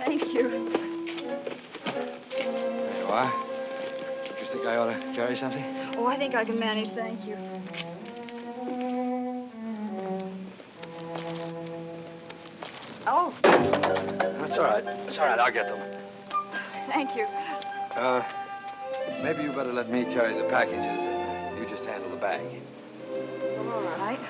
Thank you. There you are. Do you think I ought to carry something? Oh, I think I can manage, thank you. Oh. That's all right. It's all right. I'll get them. Thank you. Maybe you better let me carry the packages and you just handle the bag. All right.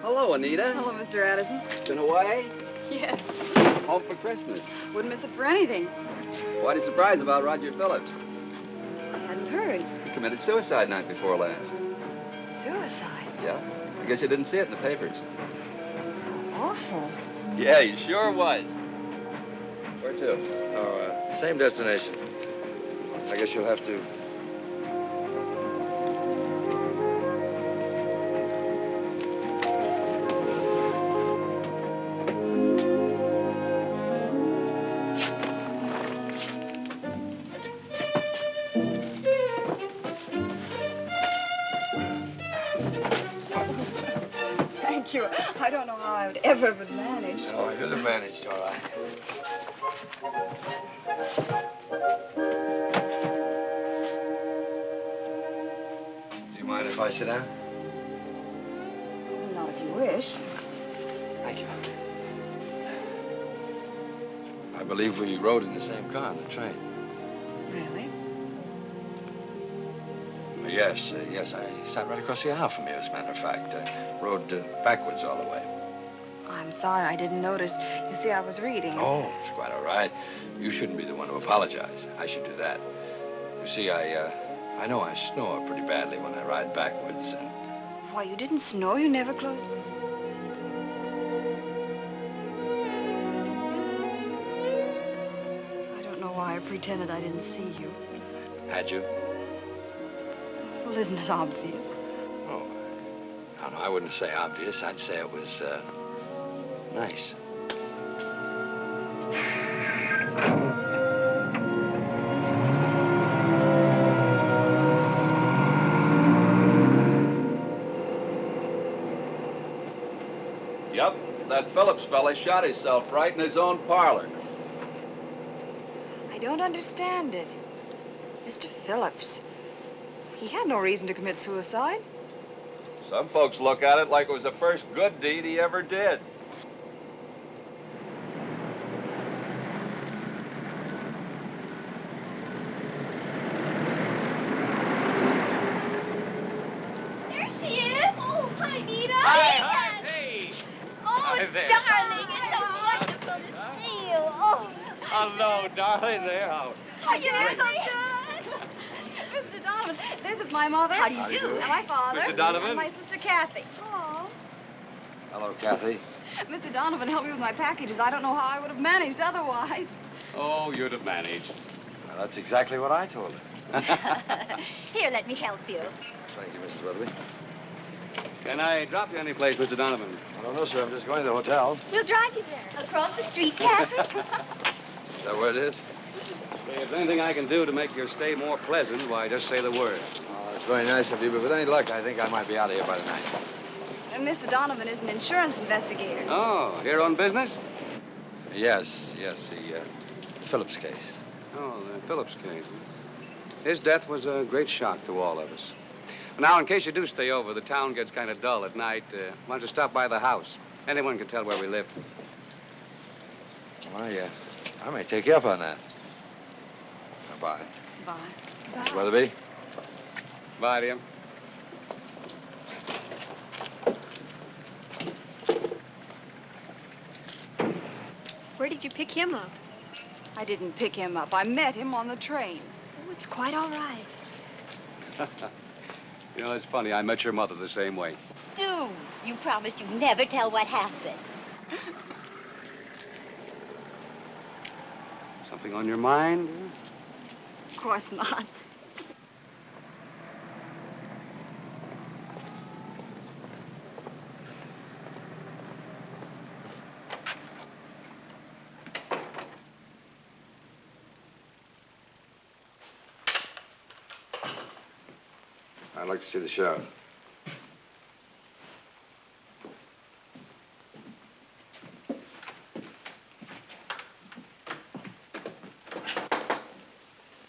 Hello, Anita. Hello, Mr. Addison. Been away? Yes. Home for Christmas. Wouldn't miss it for anything. Quite a surprise about Roger Phillips. I hadn't heard. He committed suicide night before last. Suicide? Yeah? I guess you didn't see it in the papers. How awful. Yeah, he sure was. Where to? Oh, same destination. I guess you'll have to... Thank you. I don't know how I would ever have managed. Oh, you'd have managed, all right. Do you mind if I sit down? Not if you wish. Thank you. I believe we rode in the same car on the train. Really? Yes, yes. I sat right across the aisle from you, as a matter of fact. Rode backwards all the way. I'm sorry, I didn't notice. You see, I was reading. Oh, it's quite all right. You shouldn't be the one to apologize. I should do that. You see, I know I snore pretty badly when I ride backwards. And... Why, you didn't snore? You never closed... I don't know why I pretended I didn't see you. Had you? Well, isn't it obvious? Oh, no, I wouldn't say obvious. I'd say it was, nice. Yep, that Phillips fella shot himself right in his own parlor. I don't understand it. Mr. Phillips, he had no reason to commit suicide. Some folks look at it like it was the first good deed he ever did. There she is. Oh, hi, Anita. Hi, hey. Oh, Hi there. darling, it's so wonderful to see you. Oh. Hello, darling. There. How You're so good. Mr. Donovan, this is my mother. How do you do? And my father. Mr. Donovan. And my sister, Kathy. Oh. Hello, Kathy. Mr. Donovan helped me with my packages. I don't know how I would have managed otherwise. Oh, you'd have managed. Well, that's exactly what I told her. Here, let me help you. Thank you, Mrs. Weatherby. Can I drop you any place, Mr. Donovan? I don't know, sir. I'm just going to the hotel. We'll drive you there. Across the street, Kathy. Is that where it is? If there's anything I can do to make your stay more pleasant, why, just say the word. Oh, that's very nice of you, but with any luck, I think I might be out of here by tonight. And Mr. Donovan is an insurance investigator. Oh, here on business? Yes, the Phillips case. Oh, the Phillips case. His death was a great shock to all of us. Now, in case you do stay over, the town gets kind of dull at night. Why don't you stop by the house? Anyone can tell where we live. Well, I may take you up on that. Bye. Bye. Mrs. Weatherby. Bye, dear. Where did you pick him up? I didn't pick him up. I met him on the train. Oh, it's quite all right. You know, it's funny. I met your mother the same way. Stu, you promised you'd never tell what happened. Something on your mind? Of course not. I'd like to see the sheriff.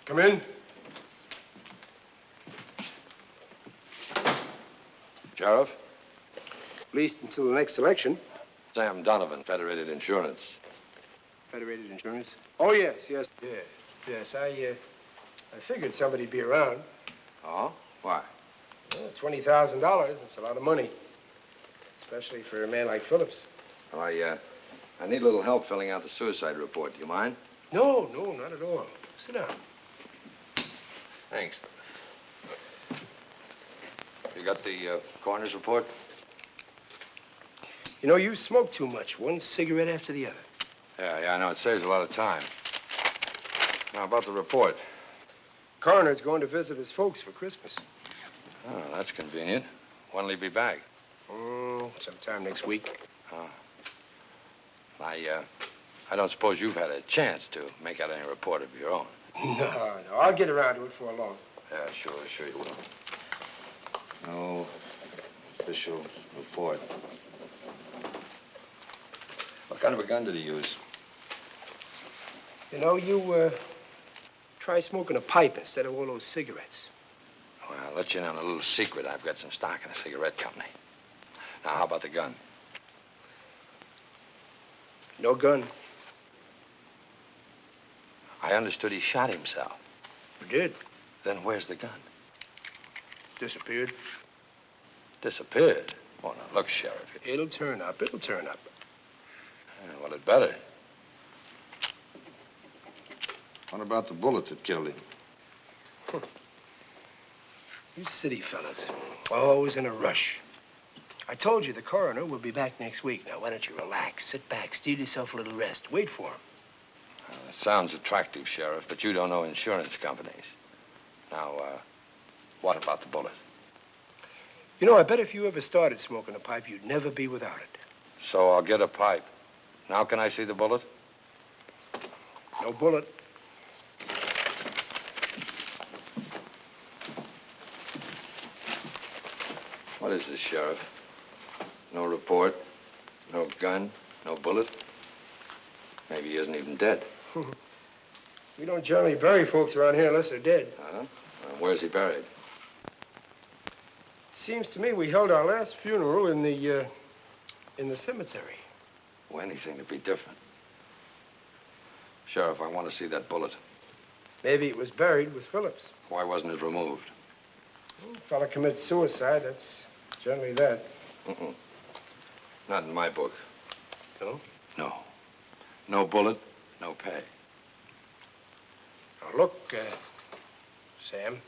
Come in. Sheriff? At least until the next election. Sam Donovan, Federated Insurance. Federated Insurance? Oh, yes. Yes. I figured somebody'd be around. Oh? Why? Well, $20,000, that's a lot of money. Especially for a man like Phillips. Well, I need a little help filling out the suicide report. Do you mind? No, not at all. Sit down. Thanks. You got the coroner's report? You know, you smoke too much. One cigarette after the other. Yeah, I know. It saves a lot of time. Now, about the report. Coroner's going to visit his folks for Christmas. Oh, that's convenient. When'll he be back? Oh, sometime next week. Oh. I don't suppose you've had a chance to make out any report of your own. No. I'll get around to it before long. Yeah, sure you will. No official report. What kind of a gun did he use? You know, you, try smoking a pipe instead of all those cigarettes. Well, I'll let you in on a little secret. I've got some stock in a cigarette company. Now, how about the gun? No gun. I understood he shot himself. You did? Then where's the gun? Disappeared. Disappeared? Oh, now, look, Sheriff. It'll turn up. Yeah, well, it better. What about the bullet that killed him? You city fellas, always in a rush. I told you the coroner will be back next week. Now, why don't you relax, sit back, steal yourself a little rest. Wait for him. Well, that sounds attractive, Sheriff, but you don't know insurance companies. Now, what about the bullet? You know, I bet if you ever started smoking a pipe, you'd never be without it. So I'll get a pipe. Now can I see the bullet? No bullet. What is this, Sheriff? No report, no gun, no bullet? Maybe he isn't even dead. We don't generally bury folks around here unless they're dead. Huh? Where's he buried? Seems to me we held our last funeral in the cemetery. Well, anything to be different. Sheriff, I want to see that bullet. Maybe it was buried with Phillips. Why wasn't it removed? Well, a fella commits suicide, that's generally that. Not in my book. No? No. No bullet, no pay. Now, look, Sam,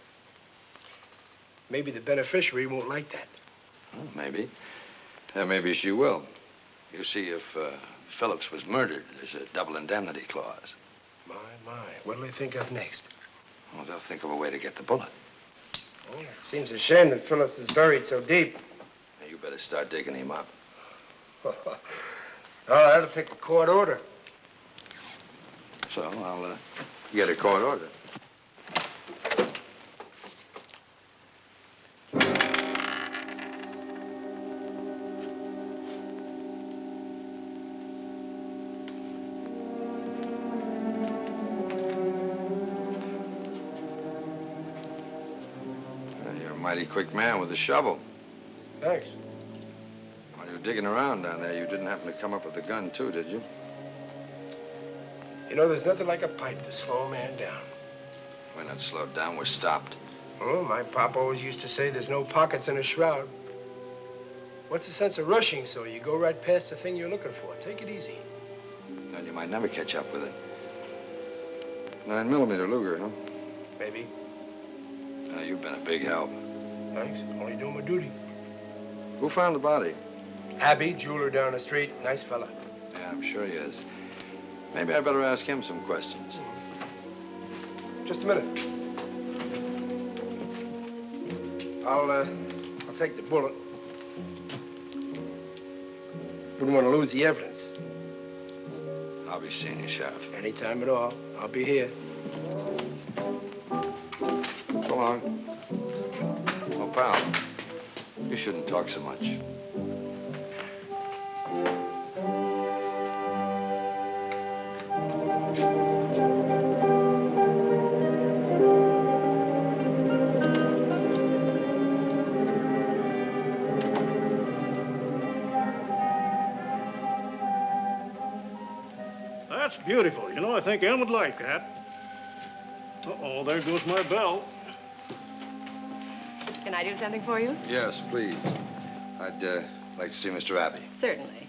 maybe the beneficiary won't like that. Well, maybe. Maybe she will. You see, if Phillips was murdered, there's a double indemnity clause. My. What'll they think of next? Well, they'll think of a way to get the bullet. Well, it seems a shame that Phillips is buried so deep. Now, you better start digging him up. Oh, that'll take a court order. So I'll get a court order. You're a mighty quick man with a shovel. Thanks. While you were digging around down there, you didn't happen to come up with a gun, too, did you? You know, there's nothing like a pipe to slow a man down. We're not slowed down, we're stopped. Oh, my pop always used to say there's no pockets in a shroud. What's the sense of rushing so you go right past the thing you're looking for? Take it easy. Well, you might never catch up with it. 9mm Luger, huh? Maybe. Now, you've been a big help. Thanks. Only doing my duty. Who found the body? Abby, jeweler down the street. Nice fella. Yeah, I'm sure he is. Maybe I'd better ask him some questions. Just a minute. I'll take the bullet. Wouldn't want to lose the evidence. I'll be seeing you, Sheriff. Anytime at all. I'll be here. So long. Oh, pal, you shouldn't talk so much. That's beautiful. You know, I think Em would like that. Uh-oh, there goes my bell. Can I do something for you? Yes, please. I'd like to see Mr. Abbey. Certainly.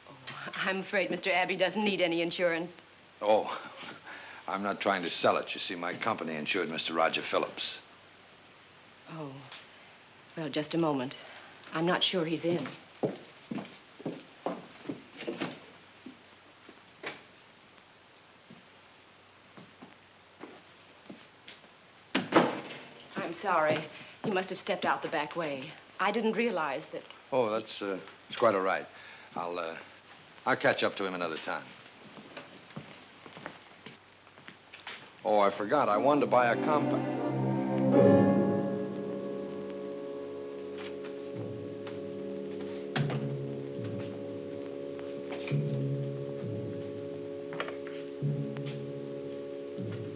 Oh, I'm afraid Mr. Abbey doesn't need any insurance. Oh, I'm not trying to sell it. You see, my company insured Mr. Roger Phillips. Oh. Well, just a moment. I'm not sure he's in. I'm sorry. He must have stepped out the back way. I didn't realize that... Oh, that's it's quite all right. I'll catch up to him another time. Oh, I forgot. I wanted to buy a compact.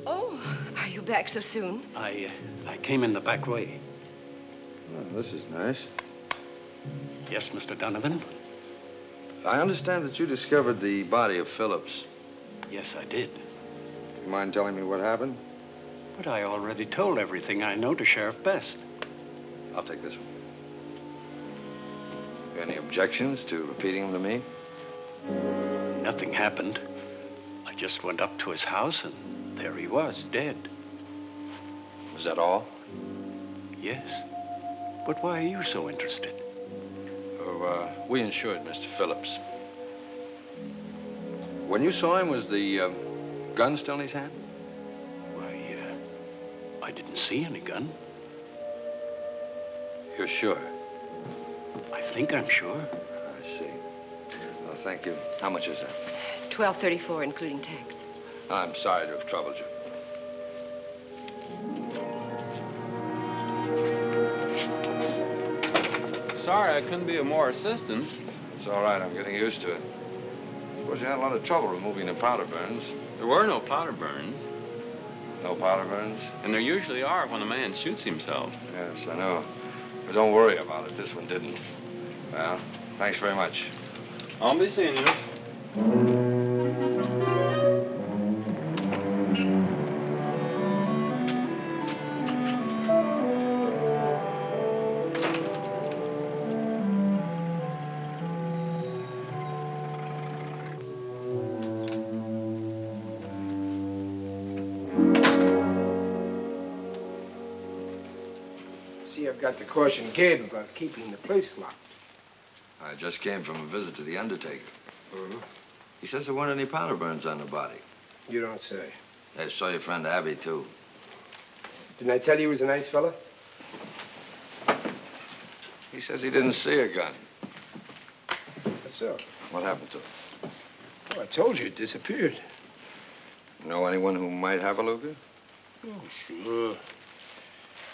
Oh, are you back so soon? I came in the back way. Oh, this is nice. Yes, Mr. Donovan? I understand that you discovered the body of Phillips. Yes, I did. You mind telling me what happened? But I already told everything I know to Sheriff Best. I'll take this one. You any objections to repeating them to me? Nothing happened. I just went up to his house, and there he was, dead. Was that all? Yes. But why are you so interested? Oh, we insured Mr. Phillips. When you saw him, was the gun still in his hand? Why, I didn't see any gun. You're sure? I think I'm sure. I see. Well, thank you. How much is that? $12.34, including tax. I'm sorry to have troubled you. Sorry I couldn't be of more assistance. It's all right. I'm getting used to it. Suppose you had a lot of trouble removing the powder burns. There were no powder burns. No powder burns? And there usually are when a man shoots himself. Yes, I know. But don't worry about it. This one didn't. Well, thanks very much. I'll be seeing you. See, I've got to caution Gabe about keeping the place locked. I just came from a visit to the undertaker. Mm-hmm. He says there weren't any powder burns on the body. You don't say. I saw your friend Abby, too. Didn't I tell you he was a nice fella? He says he didn't see a gun. That's so. What happened to it? Oh, I told you it disappeared. Know anyone who might have a Luger? Oh, sure.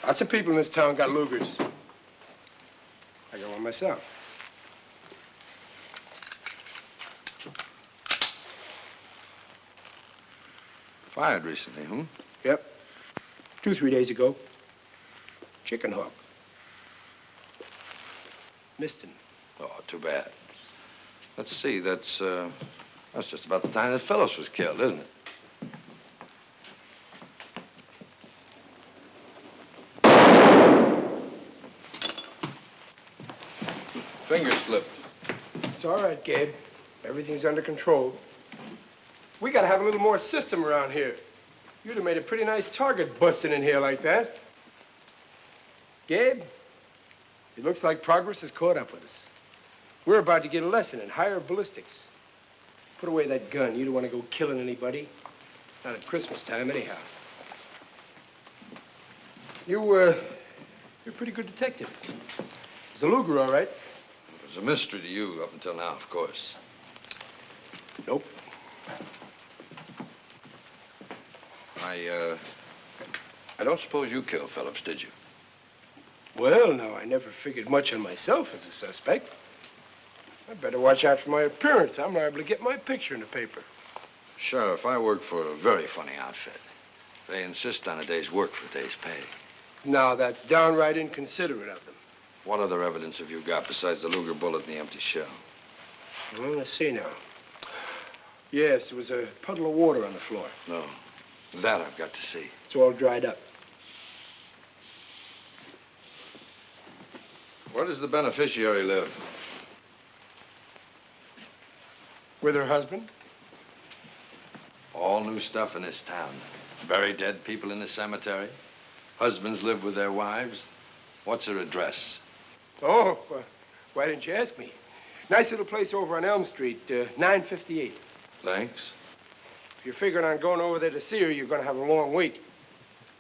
Lots of people in this town got Lugers. I got one myself. Fired recently, hmm? Yep. 2-3 days ago. Chicken hawk. Missed him. Oh, too bad. Let's see, that's just about the time that Phillips was killed, isn't it? Finger slipped. It's all right, Gabe. Everything's under control. We gotta have a little more system around here. You'd have made a pretty nice target busting in here like that. Gabe, it looks like progress has caught up with us. We're about to get a lesson in higher ballistics. Put away that gun. You don't want to go killing anybody. Not at Christmas time, anyhow. You're a pretty good detective. It's a Luger, all right. It was a mystery to you up until now, of course. Nope. I don't suppose you killed Phillips, did you? Well, no, I never figured much on myself as a suspect. I'd better watch out for my appearance. I'm liable to get my picture in the paper. Sheriff, I work for a very funny outfit. They insist on a day's work for a day's pay. Now, that's downright inconsiderate of them. What other evidence have you got besides the Luger bullet and the empty shell? Well, let's see now. Yes, there was a puddle of water on the floor. No. That I've got to see. It's all dried up. Where does the beneficiary live? With her husband? All new stuff in this town. Bury dead people in the cemetery. Husbands live with their wives. What's her address? Oh, why didn't you ask me? Nice little place over on Elm Street, 958. Thanks. If you're figuring on going over there to see her, you're going to have a long wait.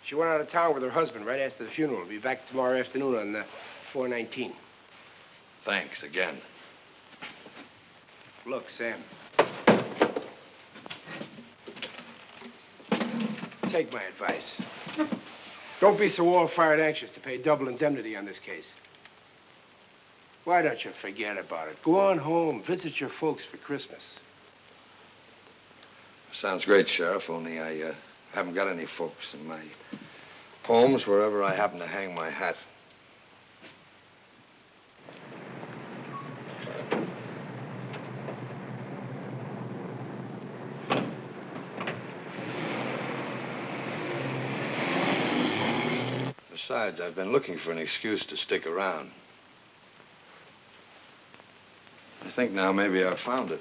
She went out of town with her husband right after the funeral. Will be back tomorrow afternoon on 419. Thanks again. Look, Sam. Take my advice. Don't be so all-fired anxious to pay double indemnity on this case. Why don't you forget about it? Go on home, visit your folks for Christmas. Sounds great, Sheriff, only I haven't got any folks in my home's wherever I happen to hang my hat. Besides, I've been looking for an excuse to stick around. I think now maybe I've found it.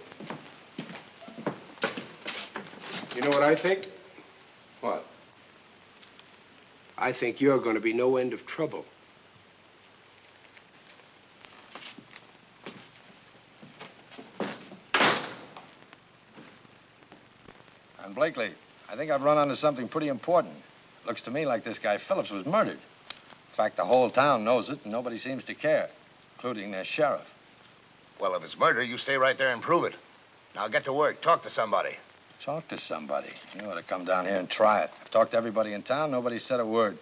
You know what I think? What? I think you're going to be no end of trouble. And Blakely, I think I've run onto something pretty important. Looks to me like this guy Phillips was murdered. In fact, the whole town knows it, and nobody seems to care, including their sheriff. Well, if it's murder, you stay right there and prove it. Now get to work. Talk to somebody. Talk to somebody. You ought to come down here and try it. I've talked to everybody in town. Nobody said a word.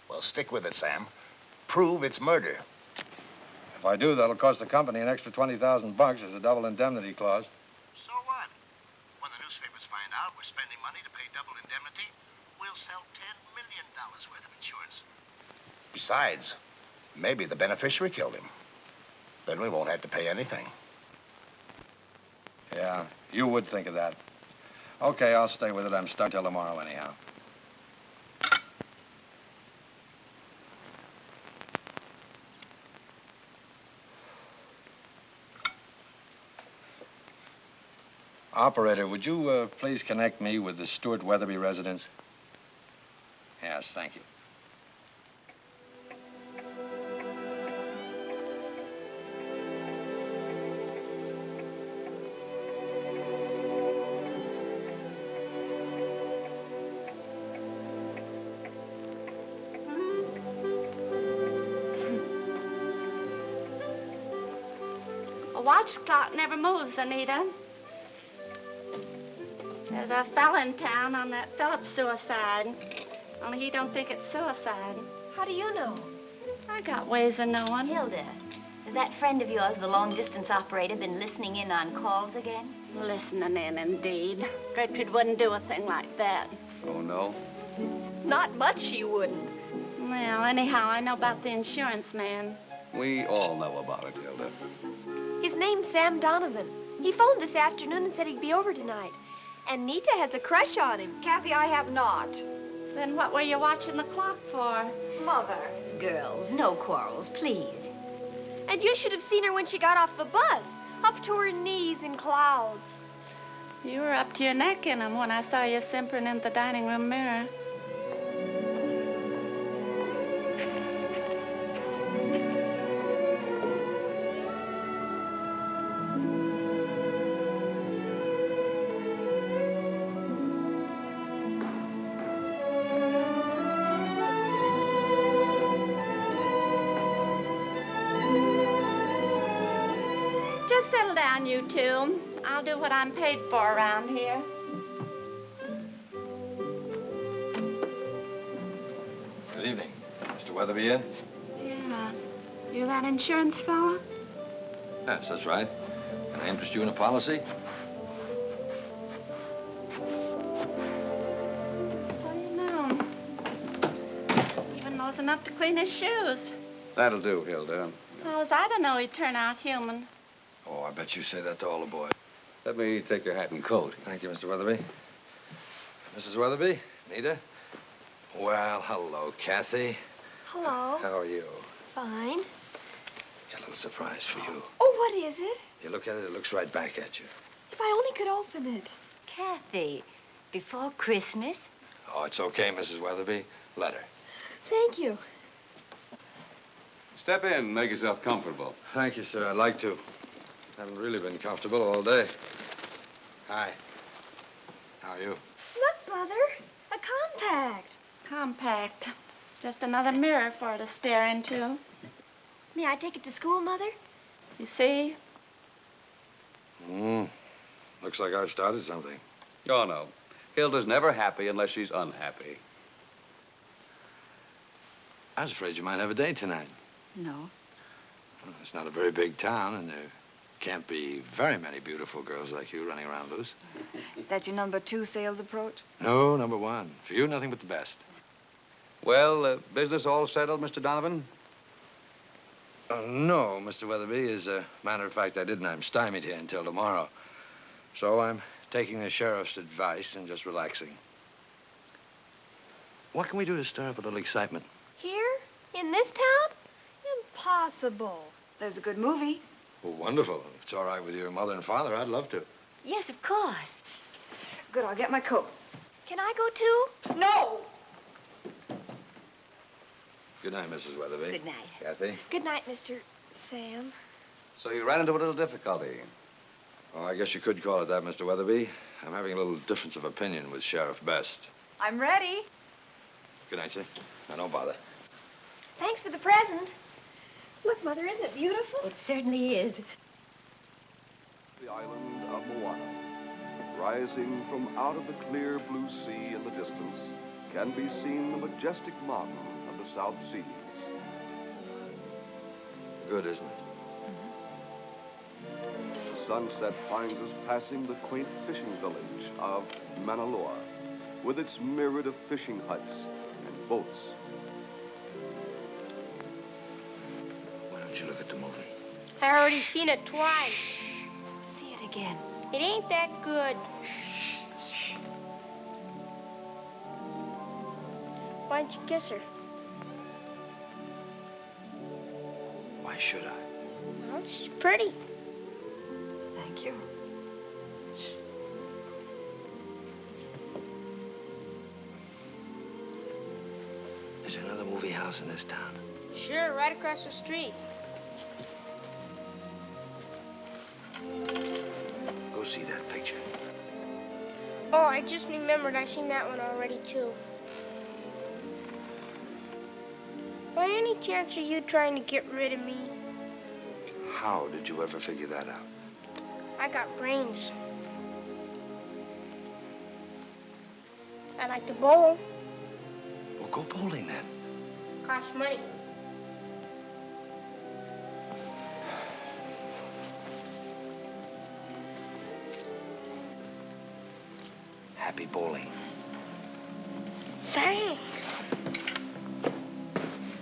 Well, stick with it, Sam. Prove it's murder. If I do, that'll cost the company an extra $20,000 as a double indemnity clause. So what? When the newspapers find out we're spending money to pay double indemnity, we'll sell $10 million worth of insurance. Besides, maybe the beneficiary killed him. Then we won't have to pay anything. Yeah, you would think of that. Okay, I'll stay with it. I'm stuck till tomorrow anyhow. Operator, would you please connect me with the Stuart Weatherby residence? Yes, thank you. A watch clock never moves, Anita. There's a fella in town on that Phillips suicide. Only he don't think it's suicide. How do you know? I got ways of knowing. Hilda, has that friend of yours, the long-distance operator, been listening in on calls again? Listening in, indeed. Gertrude wouldn't do a thing like that. Oh, no? Not much she wouldn't. Well, anyhow, I know about the insurance man. We all know about it, Hilda. His name's Sam Donovan. He phoned this afternoon and said he'd be over tonight. And Nita has a crush on him. Kathy, I have not. Then what were you watching the clock for? Mother. Girls, no quarrels, please. And you should have seen her when she got off the bus, up to her knees in clouds. You were up to your neck in them when I saw you simpering in the dining room mirror. You two. I'll do what I'm paid for around here. Weatherby in? Yeah. You that insurance fella? Yes, that's right. Can I interest you in a policy? What do you know? Even knows enough to clean his shoes. That'll do, Hilda. How was I to know he'd turn out human? Oh, I bet you say that to all the boys. Let me take your hat and coat. Thank you, Mr. Weatherby. Mrs. Weatherby? Anita? Well, hello, Kathy. Hello. How are you? Fine. Got a little surprise for you. Oh, what is it? You look at it, it looks right back at you. If I only could open it. Kathy, before Christmas? Oh, it's okay, Mrs. Weatherby. Let her. Thank you. Step in, make yourself comfortable. Thank you, sir. I'd like to. Haven't really been comfortable all day. Hi. How are you? Look, Mother. A compact. Compact. Just another mirror for her to stare into. May I take it to school, Mother? You see? Looks like I've started something. Oh, no. Hilda's never happy unless she's unhappy. I was afraid you might have a date tonight. No. Well, it's not a very big town, and there can't be very many beautiful girls like you running around loose. Is that your number 2 sales approach? No, number 1. For you, nothing but the best. Well, business all settled, Mr. Donovan? No, Mr. Weatherby. As a matter of fact, I didn't. I'm stymied here until tomorrow. So I'm taking the sheriff's advice and just relaxing. What can we do to stir up a little excitement? Here? In this town? Impossible. There's a good movie. Oh, wonderful. If it's all right with your mother and father, I'd love to. Yes, of course. Good, I'll get my coat. Can I go too? No! Good night, Mrs. Weatherby. Good night. Kathy? Good night, Mr. Sam. So you ran into a little difficulty. Oh, I guess you could call it that, Mr. Weatherby. I'm having a little difference of opinion with Sheriff Best. I'm ready. Good night, sir. Now, don't bother. Thanks for the present. Look, Mother, isn't it beautiful? It certainly is. The island of Moana, rising from out of the clear blue sea in the distance, can be seen the majestic mountain of the South Seas. Good, isn't it? The sunset finds us passing the quaint fishing village of Manaloa, with its myriad of fishing huts and boats. Why don't you look at the movie? I already seen it twice. See it again. It ain't that good. Why don't you kiss her? Why should I? Well, she's pretty. Thank you. Is there another movie house in this town? Sure, right across the street. Go see that picture. Oh, I just remembered I seen that one already, too. By any chance are you trying to get rid of me? How did you ever figure that out? I got brains. I like to bowl. Well, go bowling then. Costs money. Happy bowling. Thanks.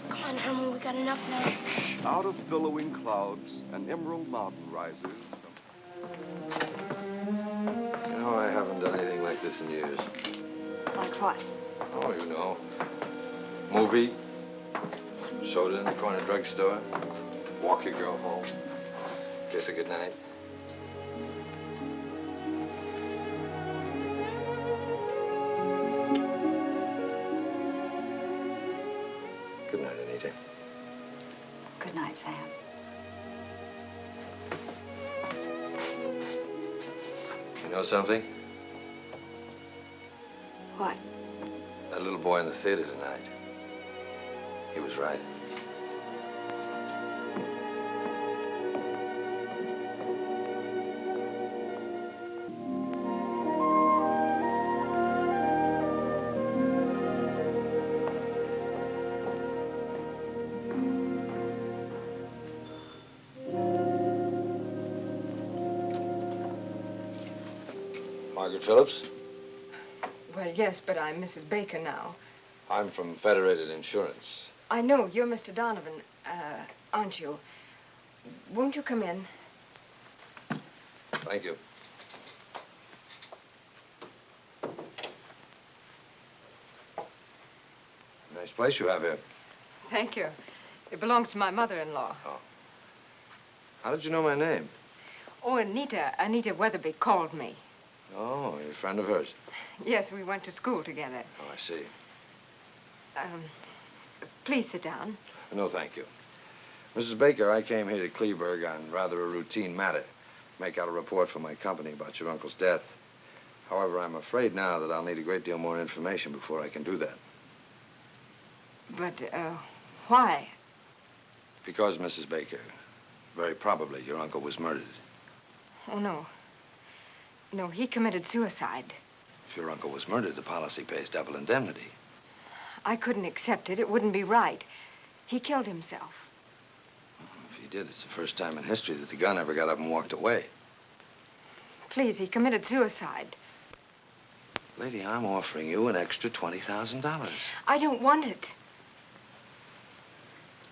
Come on, Herman, we got enough now. Out of billowing clouds, an emerald mountain rises. You know, I haven't done anything like this in years. Like what? Oh, you know. Movie. Soda in the corner drugstore. Walk your girl home. Kiss her goodnight. Good night, Anita. Good night, Sam. You know something? What? That little boy in the theater tonight. He was right. Margaret Phillips? Well, yes, but I'm Mrs. Baker now. I'm from Federated Insurance. I know. You're Mr. Donovan, aren't you? Won't you come in? Thank you. Nice place you have here. Thank you. It belongs to my mother-in-law. Oh. How did you know my name? Oh, Anita Weatherby called me. Oh, you're a friend of hers. Yes, we went to school together. Oh, I see. Please sit down. No, thank you. Mrs. Baker, I came here to Cleveburg on rather a routine matter. Make out a report for my company about your uncle's death. However, I'm afraid now that I'll need a great deal more information before I can do that. But, why? Because, Mrs. Baker, very probably your uncle was murdered. Oh, no. No, he committed suicide. If your uncle was murdered, the policy pays double indemnity. I couldn't accept it. It wouldn't be right. He killed himself. If he did, it's the first time in history that the gun ever got up and walked away. Please, he committed suicide. Lady, I'm offering you an extra $20,000. I don't want it.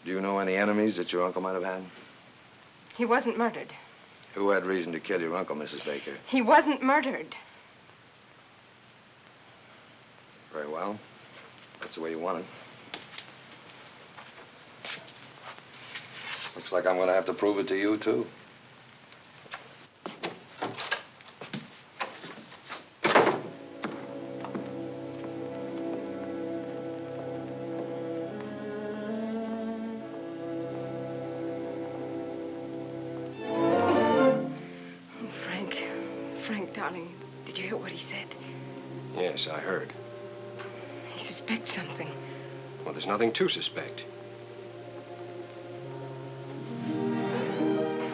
Do you know any enemies that your uncle might have had? He wasn't murdered. Who had reason to kill your uncle, Mrs. Baker? He wasn't murdered. Very well. That's the way you want it. Looks like I'm going to have to prove it to you, too. Darling, did you hear what he said? Yes, I heard. He suspects something. Well, there's nothing to suspect.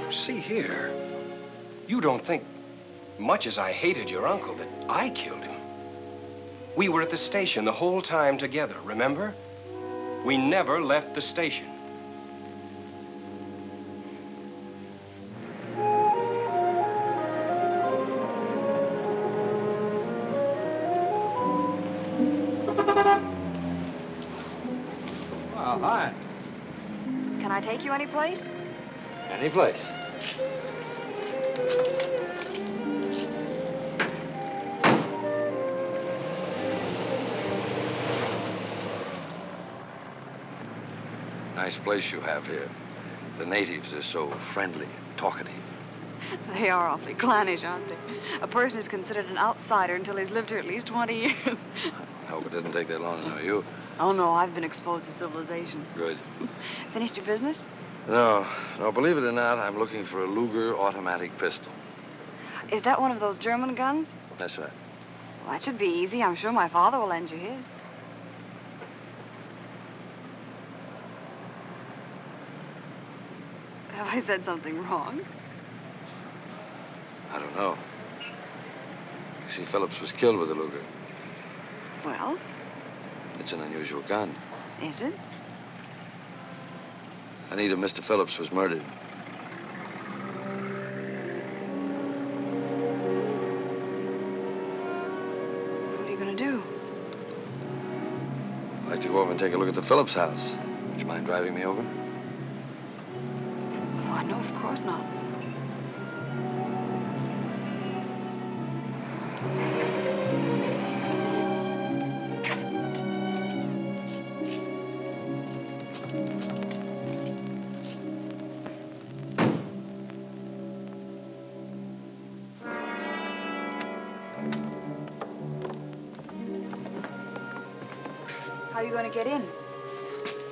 See here. You don't think, much as I hated your uncle, that I killed him. We were at the station the whole time together, remember? We never left the station. Well, hi. Can I take you any place? Any place. Nice place you have here. The natives are so friendly and talkative. They are awfully clannish, aren't they? A person is considered an outsider until he's lived here at least 20 years. I hope it doesn't take that long to know you. Oh, no, I've been exposed to civilization. Good. Finished your business? No, believe it or not, I'm looking for a Luger automatic pistol. Is that one of those German guns? That's right. Well, that should be easy. I'm sure my father will lend you his. Have I said something wrong? I don't know. You see, Phillips was killed with a Luger. Well? It's an unusual gun. Is it? Anita, Mr. Phillips was murdered. What are you gonna do? I'd like to go over and take a look at the Phillips house. Would you mind driving me over? Oh, no, of course not. How are you going to get in?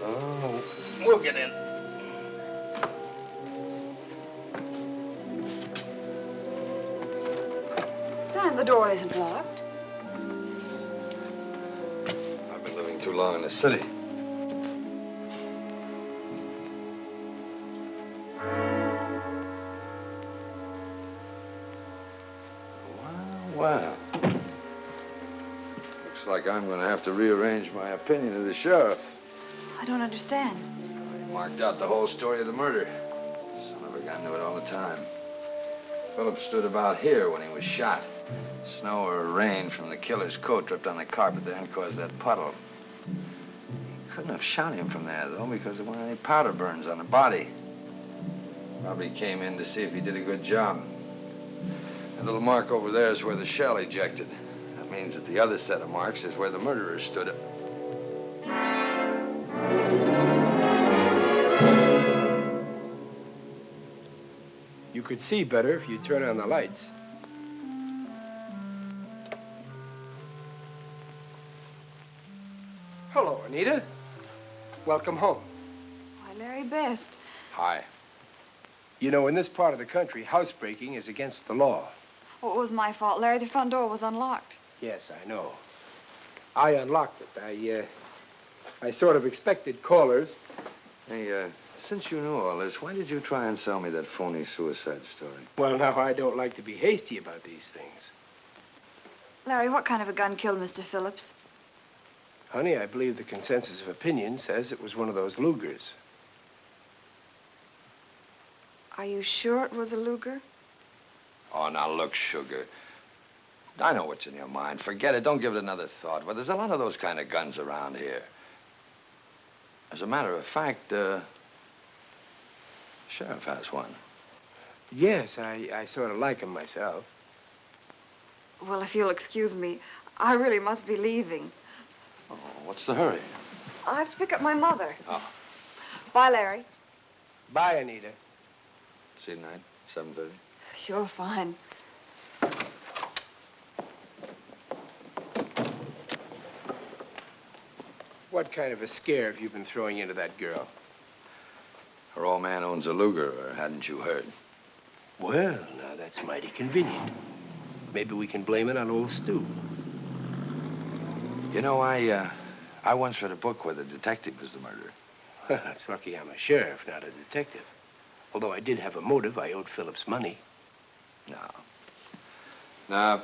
Oh, we'll get in. Sam, the door isn't locked. I've been living too long in the city. Wow. Looks like I'm going to have to rearrange my opinion of the sheriff. I don't understand. He marked out the whole story of the murder. Son of a gun knew it all the time. Phillips stood about here when he was shot. Snow or rain from the killer's coat dripped on the carpet there and caused that puddle. He couldn't have shot him from there, though, because there weren't any powder burns on the body. Probably came in to see if he did a good job. That little mark over there is where the shell ejected. That means that the other set of marks is where the murderer stood up. You could see better if you turn on the lights. Hello, Anita. Welcome home. Why, Larry Best. Hi. You know, in this part of the country, housebreaking is against the law. Oh, it was my fault, Larry. The front door was unlocked. Yes, I know. I unlocked it. I sort of expected callers. Hey, since you knew all this, why did you try and sell me that phony suicide story? Well, now, I don't like to be hasty about these things. Larry, what kind of a gun killed Mr. Phillips? Honey, I believe the consensus of opinion says it was one of those Lugers. Are you sure it was a Luger? Oh, now look, Sugar. I know what's in your mind. Forget it. Don't give it another thought. But there's a lot of those kind of guns around here. As a matter of fact, Sheriff has one. Yes, I sort of like him myself. Well, if you'll excuse me, I really must be leaving. Oh, what's the hurry? I have to pick up my mother. Oh. Bye, Larry. Bye, Anita. See you tonight, 7:30. Sure, fine. What kind of a scare have you been throwing into that girl? Her old man owns a Luger, or hadn't you heard? Well, now that's mighty convenient. Maybe we can blame it on old Stu. You know, I once read a book where the detective was the murderer. That's lucky I'm a sheriff, not a detective. Although I did have a motive. I owed Phillips money. No. No,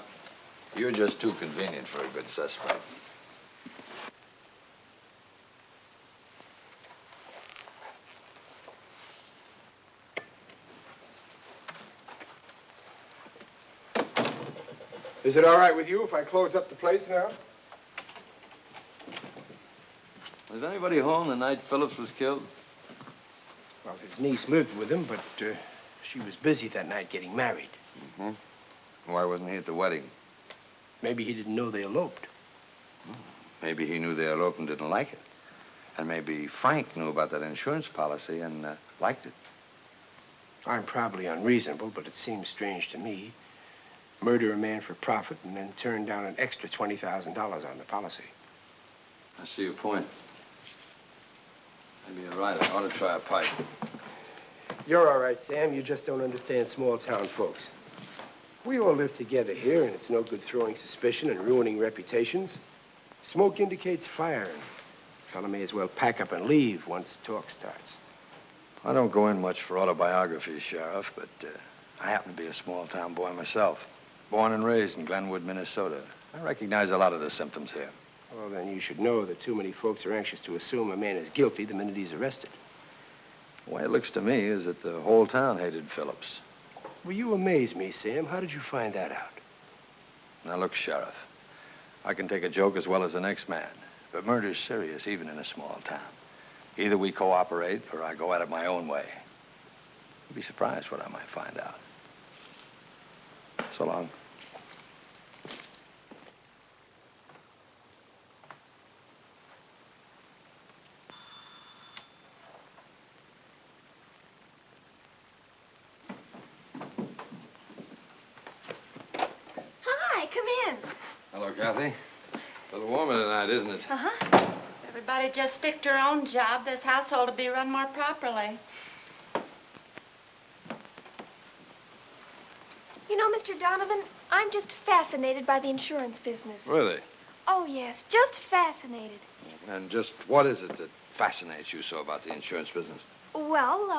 you're just too convenient for a good suspect. Is it all right with you if I close up the place now? Was anybody home the night Phillips was killed? Well, his niece lived with him, but she was busy that night getting married. Mm-hmm. Why wasn't he at the wedding? Maybe he didn't know they eloped. Maybe he knew they eloped and didn't like it. And maybe Frank knew about that insurance policy and liked it. I'm probably unreasonable, but it seems strange to me. Murder a man for profit and then turn down an extra $20,000 on the policy. I see your point. Maybe you're right. I ought to try a pipe. You're all right, Sam. You just don't understand small-town folks. We all live together here, and it's no good throwing suspicion and ruining reputations. Smoke indicates fire, and a fella may as well pack up and leave once talk starts. I don't go in much for autobiographies, Sheriff, but I happen to be a small-town boy myself. Born and raised in Glenwood, Minnesota. I recognize a lot of the symptoms here. Well, then you should know that too many folks are anxious to assume a man is guilty the minute he's arrested. The way it looks to me is that the whole town hated Phillips. Well, you amaze me, Sam. How did you find that out? Now, look, Sheriff. I can take a joke as well as the next man, but murder's serious, even in a small town. Either we cooperate, or I go at it my own way. You'd be surprised what I might find out. So long. Hi, come in. Hello, Kathy. A little warmer tonight, isn't it? Uh-huh. Everybody just stick to their own job. This household will be run more properly. You know, Mr. Donovan, I'm just fascinated by the insurance business. Really? Oh, yes, just fascinated. And just what is it that fascinates you so about the insurance business? Well,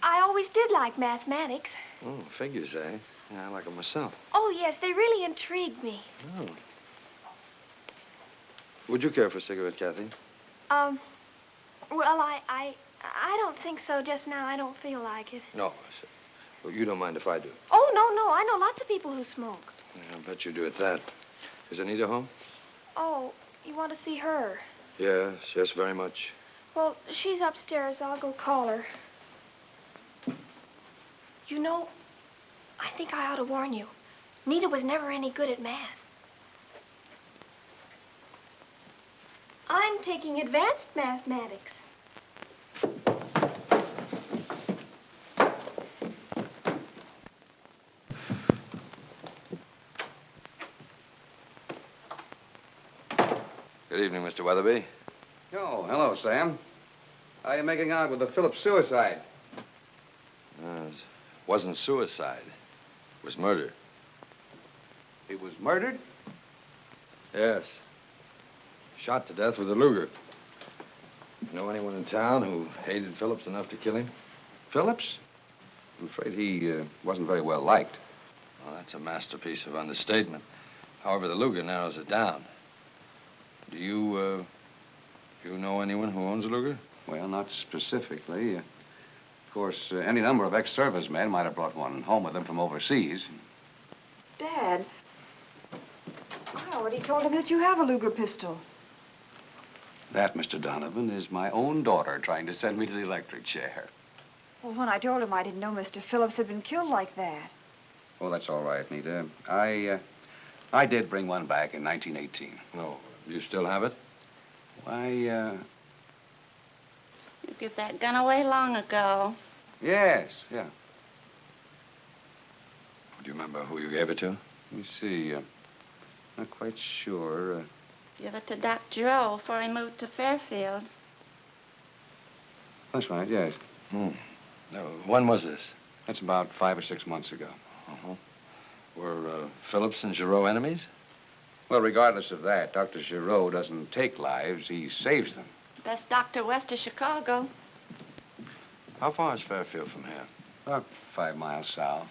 I always did like mathematics. Oh, figures, eh? Yeah, I like them myself. Oh, yes, they really intrigued me. Oh. Would you care for a cigarette, Kathy? Well, I don't think so just now. I don't feel like it. No. Well, you don't mind if I do. Oh, no. I know lots of people who smoke. Yeah, I bet you do at that. Is Anita home? Oh, you want to see her? Yes, very much. Well, she's upstairs. I'll go call her. You know, I think I ought to warn you. Nita was never any good at math. I'm taking advanced mathematics. Good evening, Mr. Weatherby. Oh, hello, Sam. How are you making out with the Phillips suicide? It wasn't suicide. It was murder. He was murdered? Yes. Shot to death with a Luger. Know anyone in town who hated Phillips enough to kill him? Phillips? I'm afraid he wasn't very well liked. Well, that's a masterpiece of understatement. However, the Luger narrows it down. Do you know anyone who owns a Luger? Well, not specifically. Of course, any number of ex-servicemen might have brought one home with them from overseas. Dad, I already told him that you have a Luger pistol. That, Mr. Donovan, is my own daughter trying to send me to the electric chair. Well, when I told him I didn't know Mr. Phillips had been killed like that. Oh, that's all right, Nita. I did bring one back in 1918. No, you still have it? Why, You gave that gun away long ago. yes, yeah. Do you remember who you gave it to? Let me see. Not quite sure. Give it to Doc Giroux before he moved to Fairfield. That's right, yes. No, when was this? That's about 5 or 6 months ago. Uh-huh. Were Phillips and Giroux enemies? Well, regardless of that, Dr. Giroux doesn't take lives, he saves them. Best doctor west of Chicago. How far is Fairfield from here? About 5 miles south.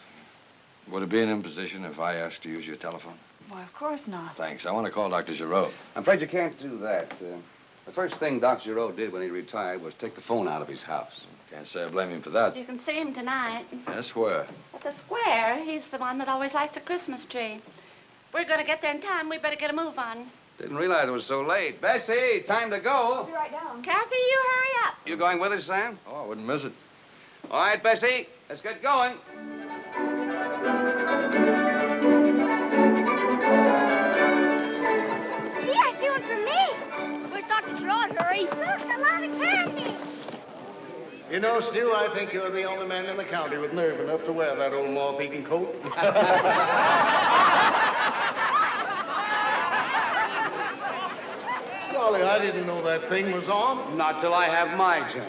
Would it be an imposition if I asked to use your telephone? Why, of course not. Thanks. I want to call Dr. Giroux. I'm afraid you can't do that. The first thing Doc Giroux did when he retired was take the phone out of his house. Can't say I blame him for that. You can see him tonight. Yes, where? At the square. He's the one that always lights the Christmas tree. We're going to get there in time. We better get a move on. Didn't realize it was so late. Bessie, time to go. I'll be right down. Kathy, you hurry up. You going with us, Sam? Oh, I wouldn't miss it. All right, Bessie, let's get going. Gee, I see one for me. Where's Dr. Giroux? Hurry. Look, a lot of candy. You know, Stu, I think you're the only man in the county with nerve enough to wear that old moth-eating coat. Golly, I didn't know that thing was on. Not till I have my turn.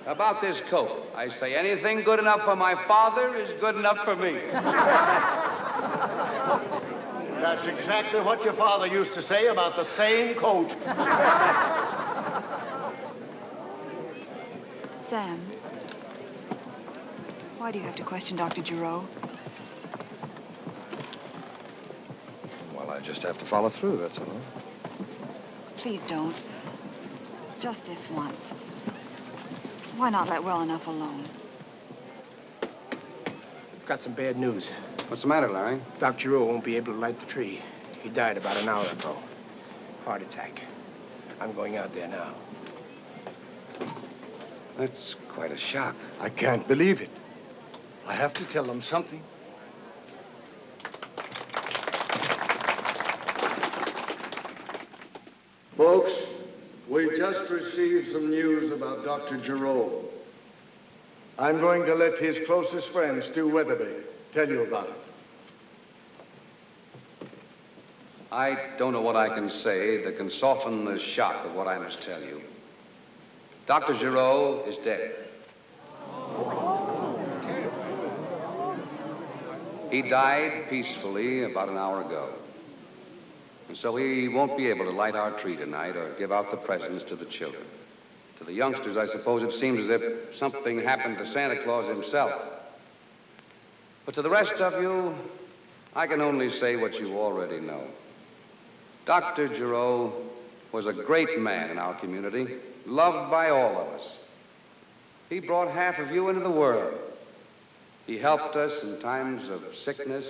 About this coat, I say anything good enough for my father is good enough for me. That's exactly what your father used to say about the same coat. Sam, why do you have to question Dr. Giroux? Well, I just have to follow through, that's all. Please don't. Just this once. Why not let well enough alone? Got some bad news. What's the matter, Larry? Doc Giroux won't be able to light the tree. He died about an hour ago. Heart attack. I'm going out there now. That's quite a shock. I can't believe it. I have to tell them something. Folks, we just received some news about Dr. Giroux. I'm going to let his closest friend, Stu Weatherby, tell you about it. I don't know what I can say that can soften the shock of what I must tell you. Dr. Giroux is dead. He died peacefully about an hour ago. And so he won't be able to light our tree tonight or give out the presents to the children. To the youngsters, I suppose it seems as if something happened to Santa Claus himself. But to the rest of you, I can only say what you already know. Dr. Giroux was a great man in our community, loved by all of us. He brought half of you into the world. He helped us in times of sickness,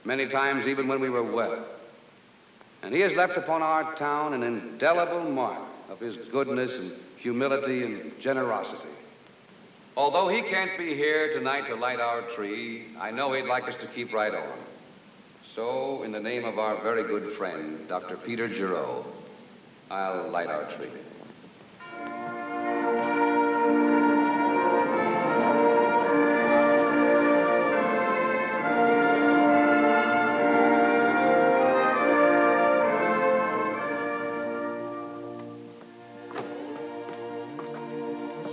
many times even when we were well. And he has left upon our town an indelible mark of his goodness and humility and generosity. Although he can't be here tonight to light our tree, I know he'd like us to keep right on. So, in the name of our very good friend, Dr. Peter Giroux, I'll light our tree.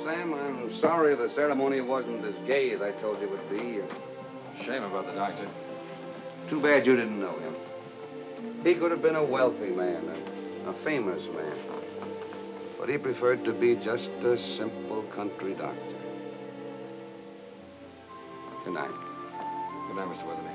Sam, I'm sorry the ceremony wasn't as gay as I told you it would be. Shame about the doctor. Too bad you didn't know him. He could have been a wealthy man, a famous man. But he preferred to be just a simple country doctor. Good night. Good night, Mr. Weatherby.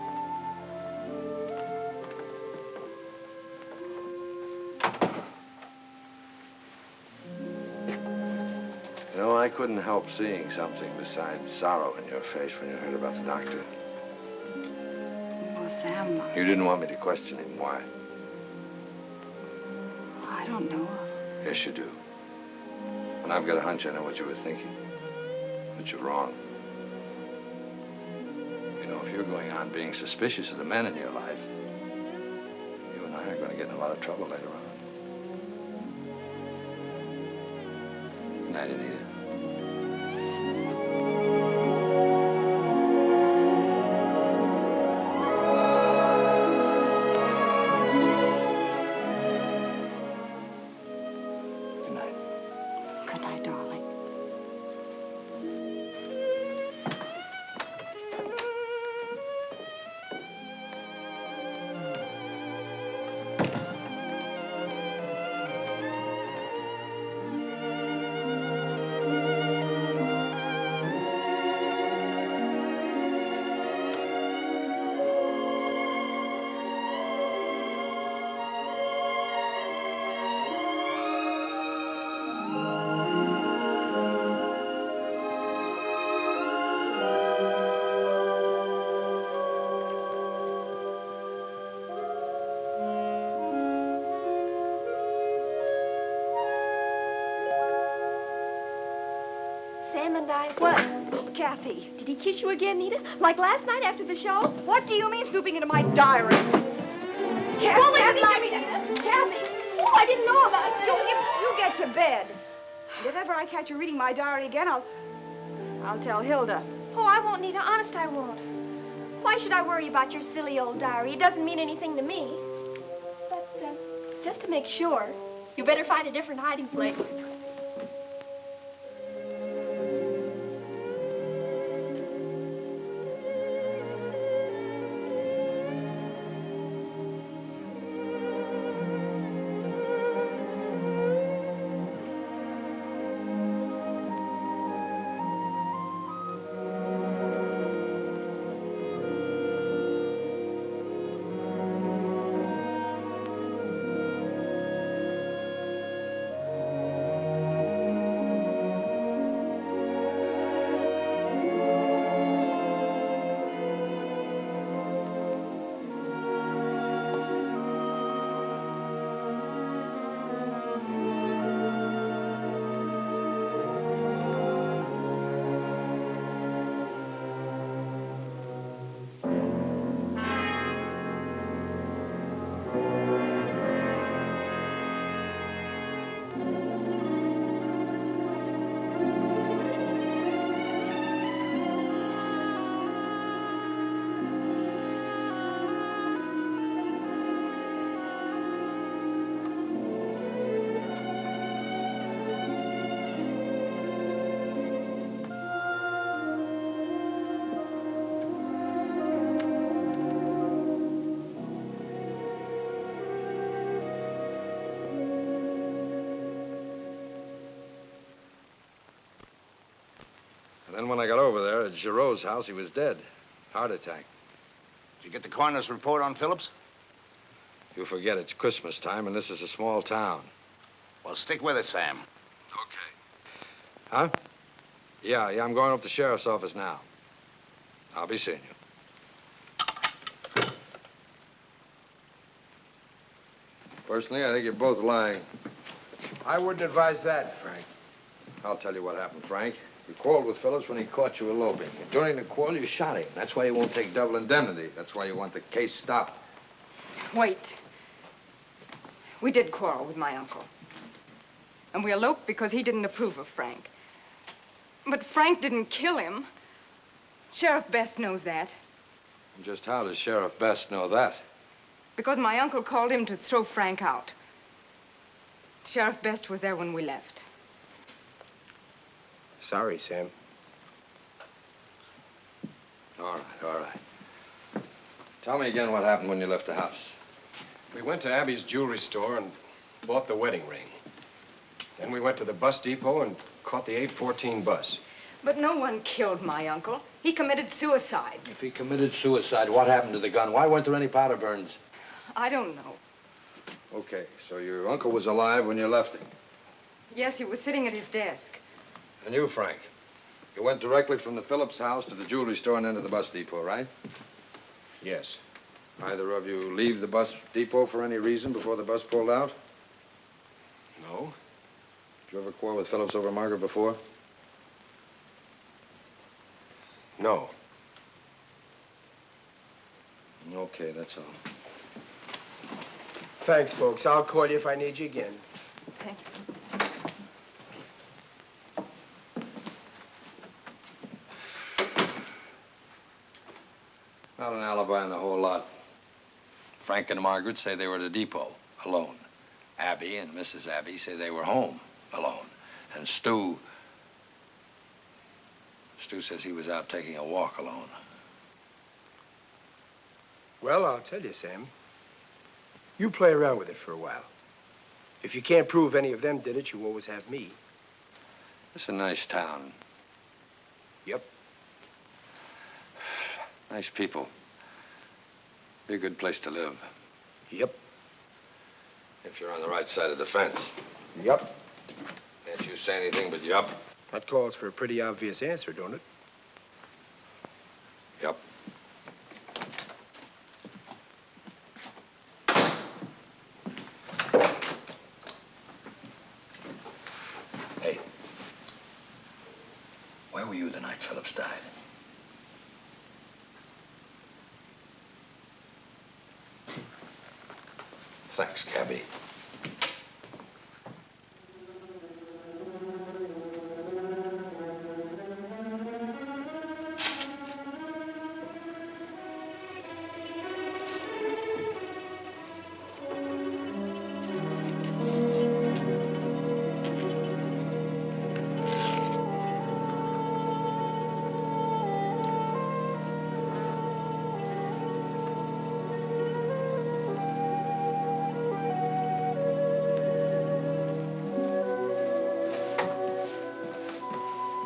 You know, I couldn't help seeing something besides sorrow in your face when you heard about the doctor. Well, Sam... You didn't want me to question him. Why? I don't know. Yes, you do. And I've got a hunch I know what you were thinking. But you're wrong. You know, if you're going on being suspicious of the men in your life, you and I are going to get in a lot of trouble later on. Good night, Anita. Good night, darling. Sam and I... What? Kathy. Did he kiss you again, Nita? Like last night after the show? What do you mean snooping into my diary? Kathy, Well, Kathy, Nita. Kathy. Oh, I didn't know about it. You get to bed. And if ever I catch you reading my diary again, I'll tell Hilda. Oh, I won't, Nita. Honest, I won't. Why should I worry about your silly old diary? It doesn't mean anything to me. But, just to make sure, you better find a different hiding place. Then when I got over there at Giroux's house, he was dead. Heart attack. Did you get the coroner's report on Phillips? You forget it's Christmas time, and this is a small town. Well, stick with us, Sam. Okay. Huh? Yeah, I'm going up to the sheriff's office now. I'll be seeing you. Personally, I think you're both lying. I wouldn't advise that, Frank. I'll tell you what happened, Frank. You quarreled with Phillips when he caught you eloping. And during the quarrel, you shot him. That's why you won't take double indemnity. That's why you want the case stopped. Wait. We did quarrel with my uncle. And we eloped because he didn't approve of Frank. But Frank didn't kill him. Sheriff Best knows that. And just how does Sheriff Best know that? Because my uncle called him to throw Frank out. Sheriff Best was there when we left. Sorry, Sam. All right. Tell me again what happened when you left the house. We went to Abby's jewelry store and bought the wedding ring. Then we went to the bus depot and caught the 8:14 bus. But no one killed my uncle. He committed suicide. If he committed suicide, what happened to the gun? Why weren't there any powder burns? I don't know. Okay, so your uncle was alive when you left him. Yes, he was sitting at his desk. And you, Frank, you went directly from the Phillips house to the jewelry store and then to the bus depot, right? Yes. Either of you leave the bus depot for any reason before the bus pulled out? No. Did you ever quarrel with Phillips over Margaret before? No. Okay, that's all. Thanks, folks. I'll call you if I need you again. Thanks. Not an alibi in the whole lot. Frank and Margaret say they were at a depot, alone. Abby and Mrs. Abby say they were home, alone. And Stu says he was out taking a walk alone. Well, I'll tell you, Sam. You play around with it for a while. If you can't prove any of them did it, you always have me. It's a nice town. Yep. Nice people. Be a good place to live. Yep. If you're on the right side of the fence. Yep. Can't you say anything but yup? That calls for a pretty obvious answer, don't it? Yup. Hey. Where were you the night Phillips died? Thanks, Cabby.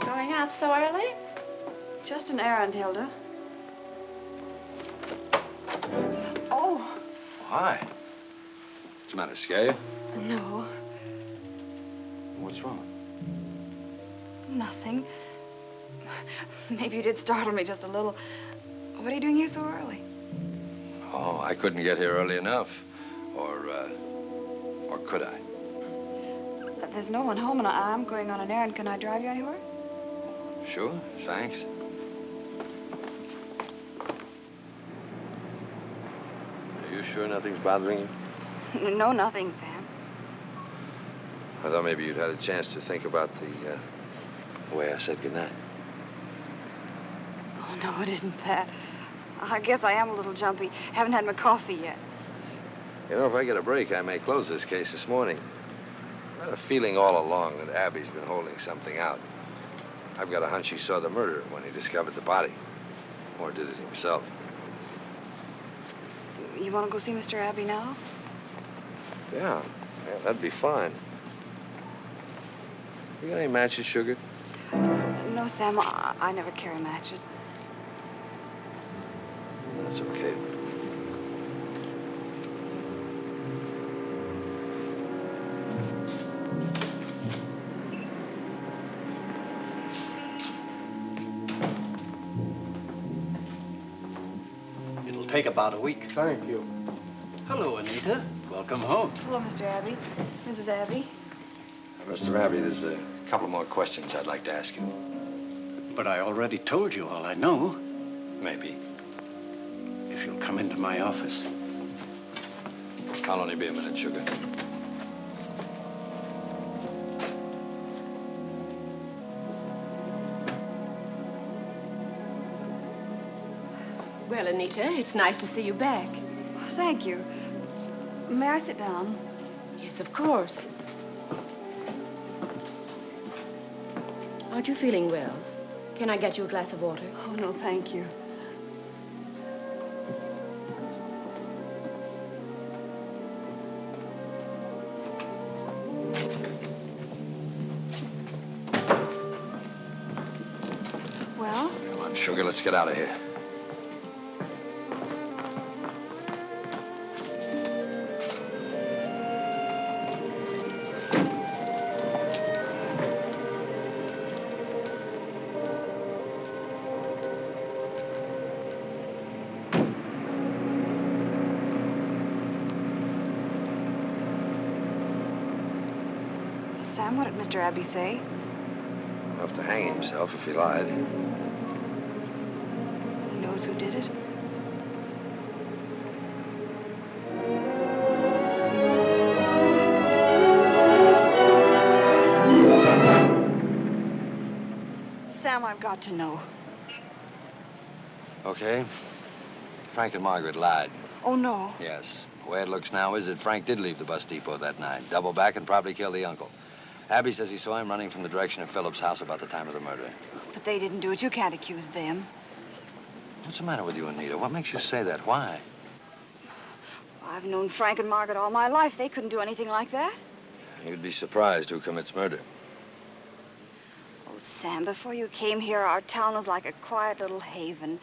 Going out so early? Just an errand, Hilda. Oh. Hi. What's the matter, scare you? No, What's wrong? nothing. Maybe you did startle me just a little. What are you doing here so early? Oh, I couldn't get here early enough. Or could I? There's no one home, and I'm going on an errand. Can I drive you anywhere? Sure, thanks. Are you sure nothing's bothering you? No, nothing, Sam. I thought maybe you'd had a chance to think about the way I said goodnight. Oh, no, it isn't that. I guess I am a little jumpy. Haven't had my coffee yet. You know, if I get a break, I may close this case this morning. I've had a feeling all along that Abby's been holding something out. I've got a hunch he saw the murder when he discovered the body. Or did it himself. You want to go see Mr. Abbey now? Yeah, that'd be fine. You got any matches, Sugar? No, Sam, I never carry matches. That's okay. take about a week. Thank you. Hello, Anita. Welcome home. Hello, Mr. Abbey. Mrs. Abbey. Mr. Abbey, there's a couple more questions I'd like to ask you. But I already told you all I know. Maybe. If you'll come into my office. I'll only be a minute, sugar. Well, Anita, it's nice to see you back. Thank you. May I sit down? Yes, of course. Aren't you feeling well? Can I get you a glass of water? Oh, no, thank you. Well? Come on, sugar, let's get out of here. Sam, what did Mr. Abbey say? He'll have to hang himself if he lied. He knows who did it? Sam, I've got to know. Okay. Frank and Margaret lied. Oh, no. Yes. The way it looks now is that Frank did leave the bus depot that night, double back, and probably killed the uncle. Abby says he saw him running from the direction of Phillips' house about the time of the murder. But they didn't do it. You can't accuse them. What's the matter with you, Anita? What makes you say that? Why? I've known Frank and Margaret all my life. They couldn't do anything like that. You'd be surprised who commits murder. Oh, Sam, before you came here, our town was like a quiet little haven.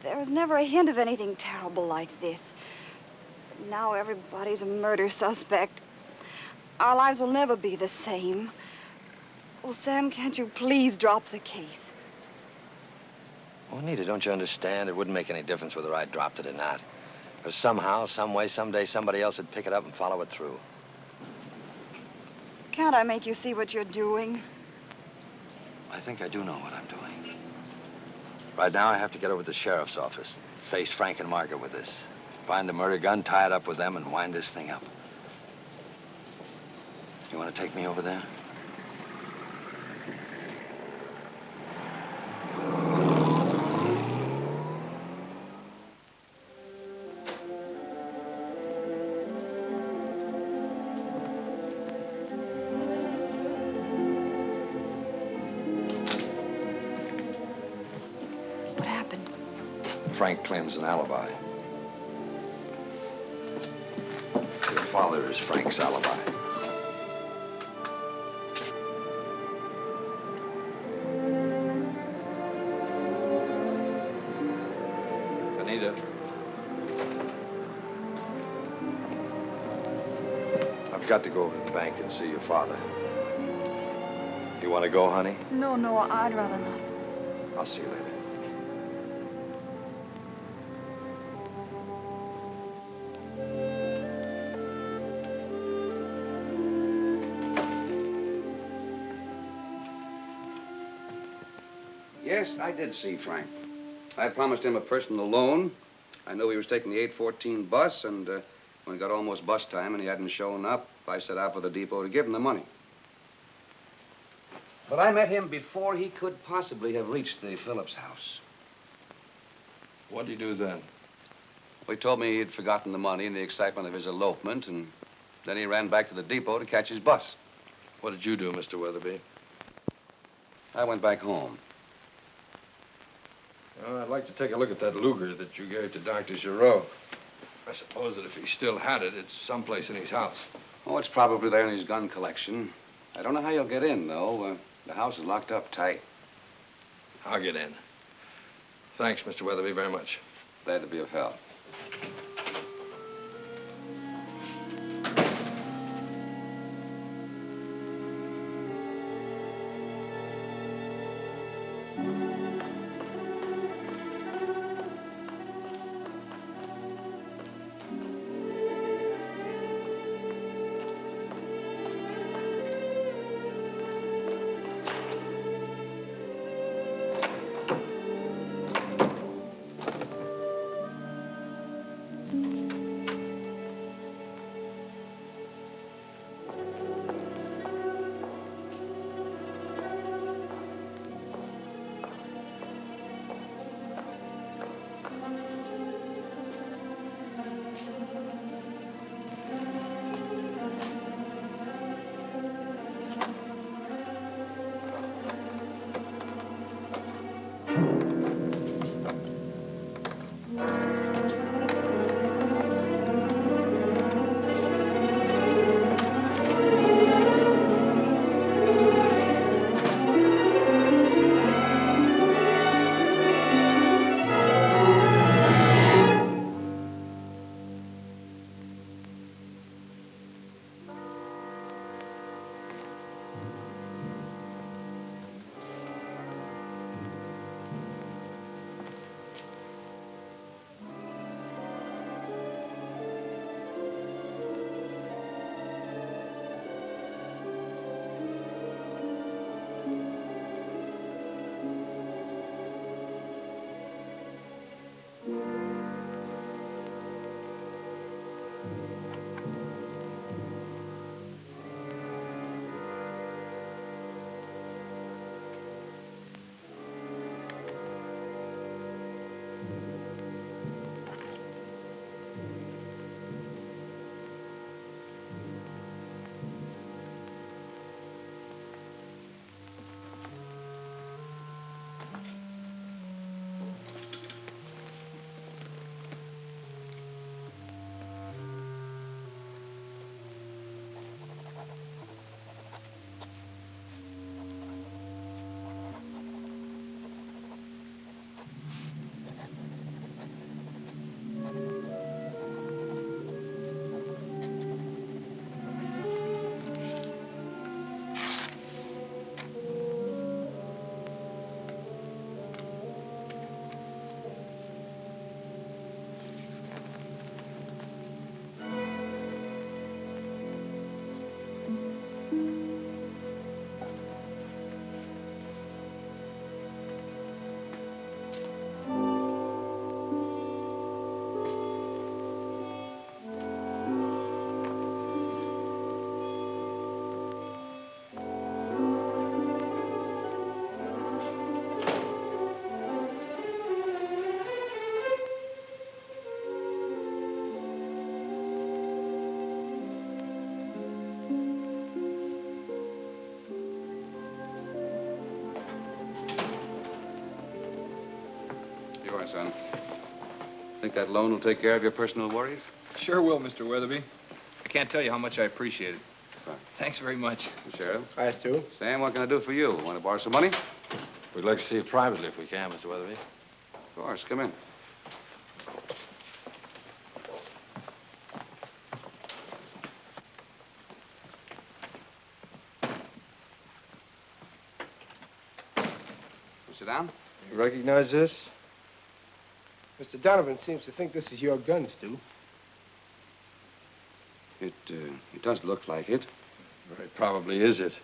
There was never a hint of anything terrible like this. Now everybody's a murder suspect. Our lives will never be the same. Oh, Sam, can't you please drop the case? Oh, Anita, don't you understand? It wouldn't make any difference whether I dropped it or not. Because somehow, some way, someday, somebody else would pick it up and follow it through. Can't I make you see what you're doing? I think I do know what I'm doing. Right now, I have to get over to the sheriff's office, face Frank and Margaret with this. Find the murder gun, tie it up with them, and wind this thing up. You want to take me over there? What happened? Frank claims an alibi. Your father is Frank's alibi. Anita. I've got to go over to the bank and see your father. You want to go, honey? No, I'd rather not. I'll see you later. Yes, I did see Frank. I promised him a personal loan. I knew he was taking the 8:14 bus, and when it got almost bus time and he hadn't shown up, I set out for the depot to give him the money. But I met him before he could possibly have reached the Phillips house. What'd he do then? Well, he told me he'd forgotten the money in the excitement of his elopement, and then he ran back to the depot to catch his bus. What did you do, Mr. Weatherby? I went back home. Well, I'd like to take a look at that Luger that you gave to Dr. Giroux. I suppose that if he still had it, it's someplace in his house. Oh, it's probably there in his gun collection. I don't know how you'll get in, though. The house is locked up tight. I'll get in. Thanks, Mr. Weatherby, very much. Glad to be of help. are, son. Think that loan will take care of your personal worries? Sure will, Mr. Weatherby. I can't tell you how much I appreciate it. Fine. Thanks very much. Sheriff. Hi, Stu. Sam, what can I do for you? Want to borrow some money? We'd like to see it privately if we can, Mr. Weatherby. Of course. Come in. Sit down. You recognize this? Mr. Donovan seems to think this is your gun, Stu. It does look like it. Very probably is it.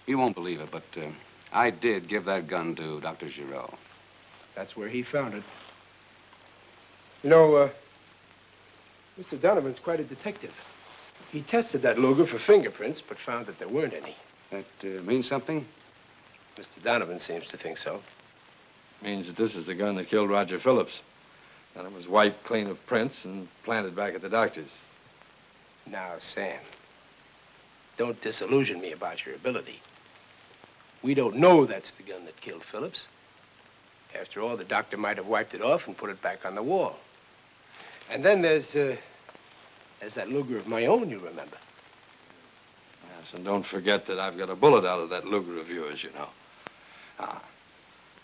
You won't believe it, but I did give that gun to Dr. Giroux. That's where he found it. You know, Mr. Donovan's quite a detective. He tested that Luger for fingerprints, but found that there weren't any. That means something? Mr. Donovan seems to think so. Means that this is the gun that killed Roger Phillips. And it was wiped clean of prints and planted back at the doctor's. Now, Sam, don't disillusion me about your ability. We don't know that's the gun that killed Phillips. After all, the doctor might have wiped it off and put it back on the wall. And then there's that Luger of my own, you remember. Yes, and don't forget that I've got a bullet out of that Luger of yours, you know.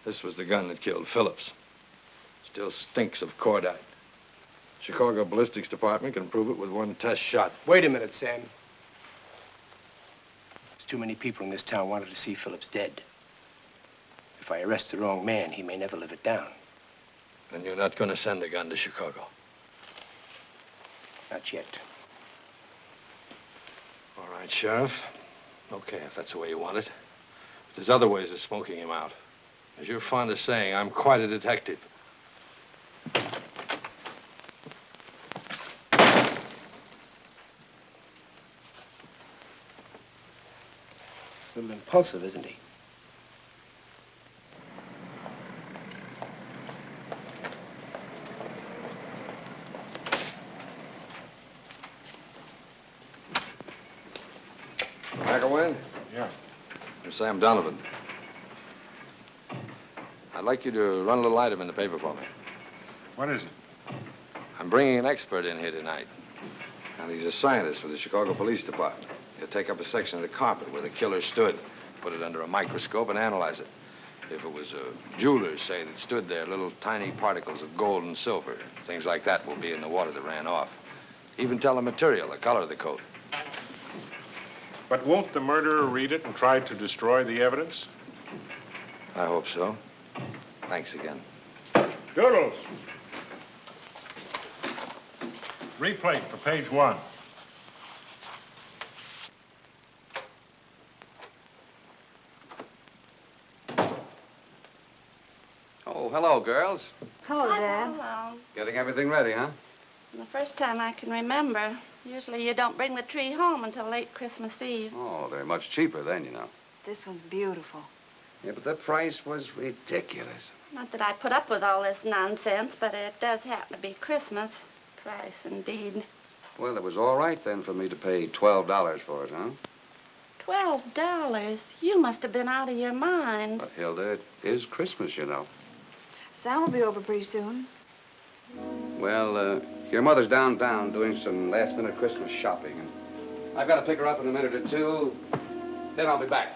This was the gun that killed Phillips. Still stinks of cordite. Chicago Ballistics Department can prove it with one test shot. Wait a minute, Sam. There's too many people in this town wanted to see Phillips dead. If I arrest the wrong man, he may never live it down. Then you're not going to send the gun to Chicago? Not yet. All right, Sheriff. Okay, if that's the way you want it. But there's other ways of smoking him out. As you're fond of saying, I'm quite a detective. A little impulsive, isn't he? McElwain? Yeah. I'm Sam Donovan. I'd like you to run a little item in the paper for me. What is it? I'm bringing an expert in here tonight. And he's a scientist with the Chicago Police Department. He'll take up a section of the carpet where the killer stood, put it under a microscope, and analyze it. If it was a jeweler, say, that stood there, little tiny particles of gold and silver, things like that will be in the water that ran off. Even tell the material, the color of the coat. But won't the murderer read it and try to destroy the evidence? I hope so. Thanks again. Doodles. Replate for page 1. Oh, hello, girls. Hello, Dad. Hello. Getting everything ready, huh? The first time I can remember. Usually you don't bring the tree home until late Christmas Eve. Oh, they're much cheaper then, you know. This one's beautiful. Yeah, but the price was ridiculous. Not that I put up with all this nonsense, but it does happen to be Christmas. Price, indeed. Well, it was all right then for me to pay $12 for it, huh? $12? You must have been out of your mind. But, Hilda, it is Christmas, you know. Sam will be over pretty soon. Well, your mother's downtown doing some last-minute Christmas shopping, and I've got to pick her up in a minute or two. Then I'll be back.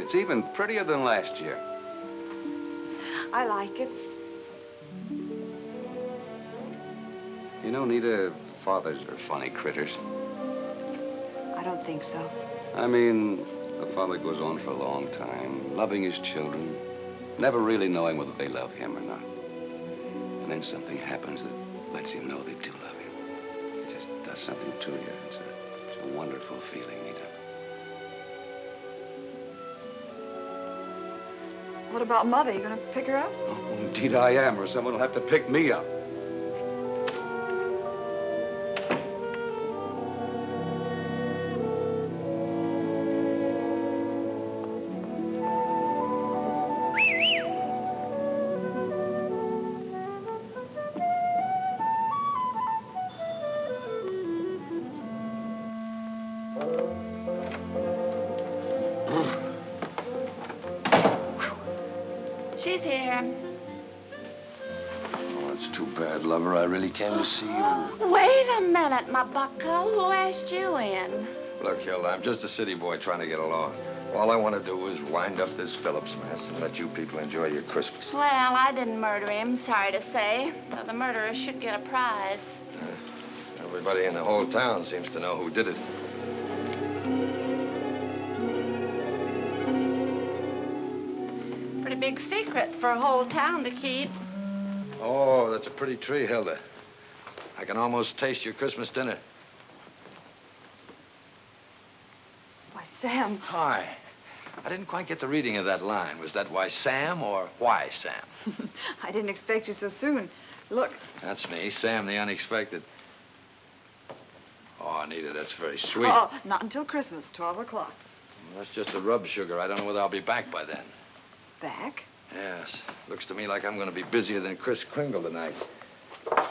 It's even prettier than last year. I like it. You know, Nita, fathers are funny critters. I don't think so. I mean, the father goes on for a long time, loving his children, never really knowing whether they love him or not. And then something happens that lets him know they do love him. It just does something to you. It's a wonderful feeling, Nita. What about Mother? You gonna pick her up? Oh, indeed I am, or someone will have to pick me up. She's here. Oh, it's too bad, lover. I really came to see you. Wait a minute, my bucko. Who asked you in? Look, Hilda, I'm just a city boy trying to get along. All I want to do is wind up this Phillips mess and let you people enjoy your Christmas. Well, I didn't murder him, sorry to say. Though the murderer should get a prize. Everybody in the whole town seems to know who did it. Pretty big secret for a whole town to keep. Oh, that's a pretty tree, Hilda. I can almost taste your Christmas dinner. Why, Sam. Hi. I didn't quite get the reading of that line. Was that why Sam or why Sam? I didn't expect you so soon. Look. That's me, Sam the Unexpected. Oh, Anita, that's very sweet. Oh, not until Christmas, 12 o'clock. That's just a rub sugar. I don't know whether I'll be back by then. Back? Yes. Looks to me like I'm going to be busier than Kris Kringle tonight. I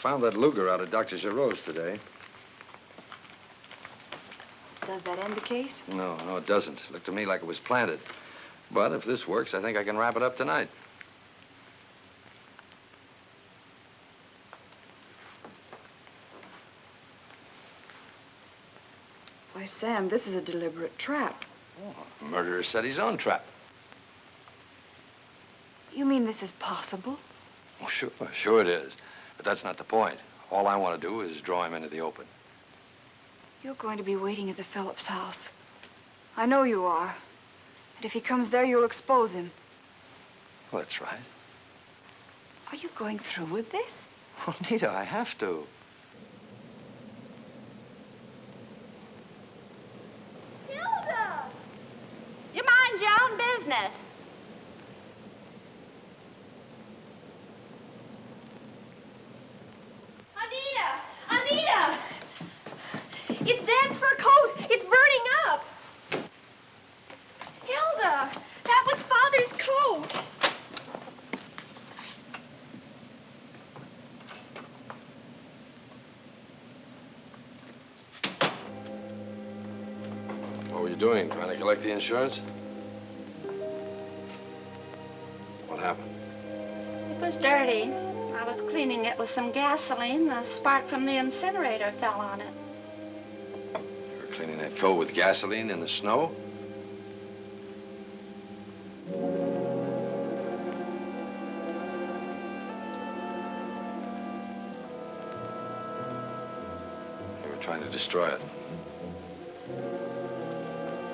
found that Luger out of Dr. Giroux's today. Does that end the case? No, it doesn't. Looked to me like it was planted. But if this works, I think I can wrap it up tonight. Why, Sam, this is a deliberate trap. Oh, the murderer set his own trap. You mean this is possible? Oh, sure it is. But that's not the point. All I want to do is draw him into the open. You're going to be waiting at the Phillips house. I know you are. And if he comes there, you'll expose him. Well, that's right. Are you going through with this? Oh, Nita, I have to. Hilda! You mind your own business. Anita! It's Dad's fur coat. It's burning up. Hilda, that was Father's coat. What were you doing? Trying to collect the insurance? What happened? It was dirty. I was cleaning it with some gasoline. The spark from the incinerator fell on it. You were cleaning that coat with gasoline in the snow? You were trying to destroy it.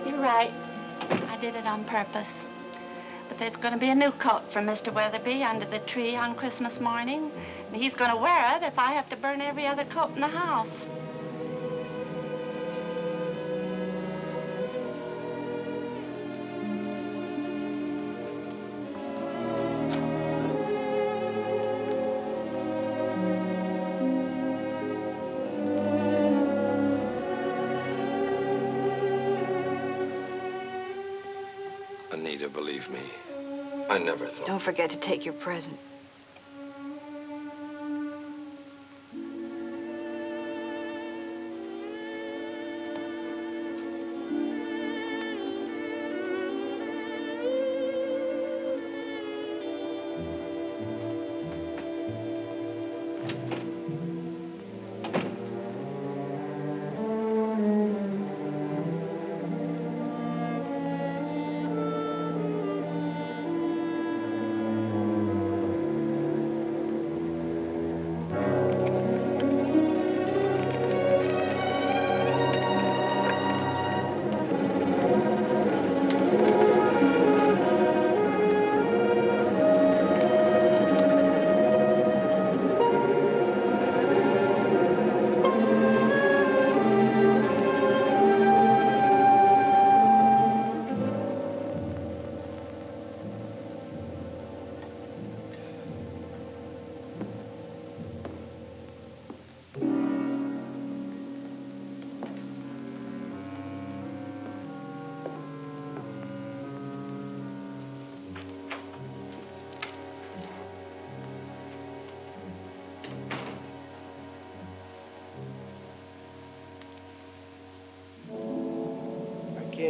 You're right. I did it on purpose. But there's going to be a new coat for Mr. Weatherby under the tree on Christmas morning. And he's going to wear it if I have to burn every other coat in the house. Anita, believe me, I never thought. Don't forget to take your present.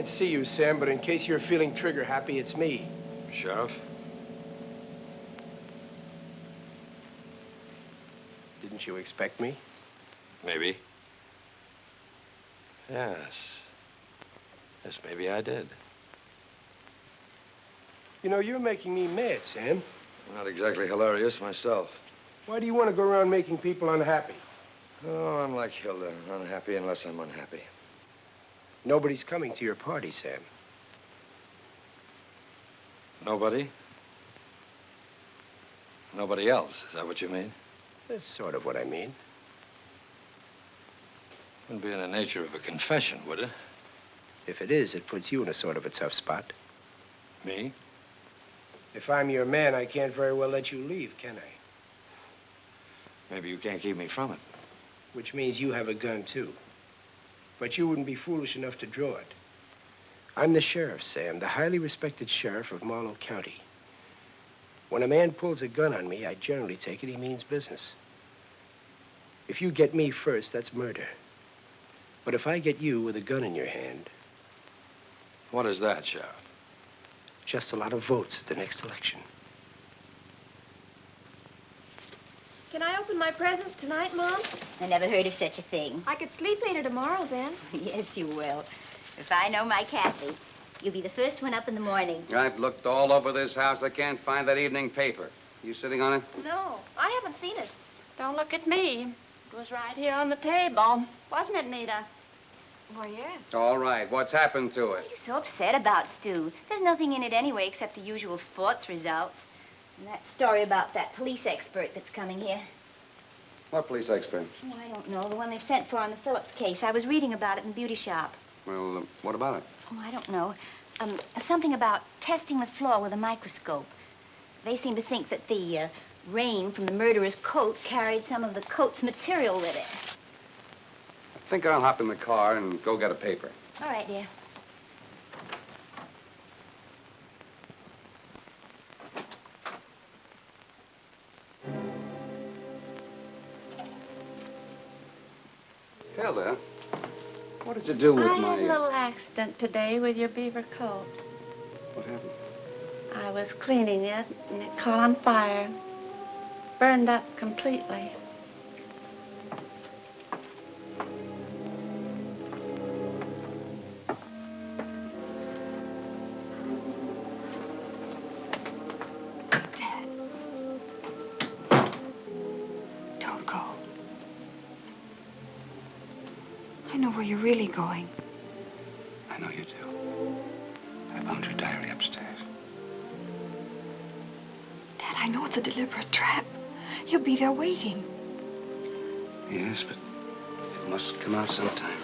can't see you, Sam, but in case you're feeling trigger happy, it's me. Sheriff? Didn't you expect me? Maybe. Yes. Yes, maybe I did. You know, you're making me mad, Sam. I'm not exactly hilarious myself. Why do you want to go around making people unhappy? Oh, I'm like Hilda, unhappy unless I'm unhappy. Nobody's coming to your party, Sam. Nobody? Nobody else, is that what you mean? That's sort of what I mean. Wouldn't be in the nature of a confession, would it? If it is, it puts you in a sort of a tough spot. Me? If I'm your man, I can't very well let you leave, can I? Maybe you can't keep me from it. Which means you have a gun, too. But you wouldn't be foolish enough to draw it. I'm the sheriff, Sam, the highly respected sheriff of Marlowe County. When a man pulls a gun on me, I generally take it he means business. If you get me first, that's murder. But if I get you with a gun in your hand... What is that, Sheriff? Just a lot of votes at the next election. Can I open my presents tonight, Mom? I never heard of such a thing. I could sleep later tomorrow, then. Yes, you will. If I know my Kathy, you'll be the first one up in the morning. I've looked all over this house. I can't find that evening paper. You sitting on it? No, I haven't seen it. Don't look at me. It was right here on the table. Wasn't it, Nita? Why, yes. All right. What's happened to it? What are you so upset about, Stu? There's nothing in it anyway except the usual sports results. And that story about that police expert that's coming here. What police expert? Oh, I don't know. The one they've sent for on the Phillips case. I was reading about it in the beauty shop. Well, what about it? Oh, I don't know. Something about testing the floor with a microscope. They seem to think that the rain from the murderer's coat carried some of the coat's material with it. I think I'll hop in the car and go get a paper. All right, dear. Hilda, what did you do with I my... had a little accident today with your beaver coat. What happened? I was cleaning it, and it caught on fire. Burned up completely. Dad. Don't go. I know where you're really going. I know you do. I found your diary upstairs. Dad, I know it's a deliberate trap. You'll be there waiting. Yes, but it must come out sometime.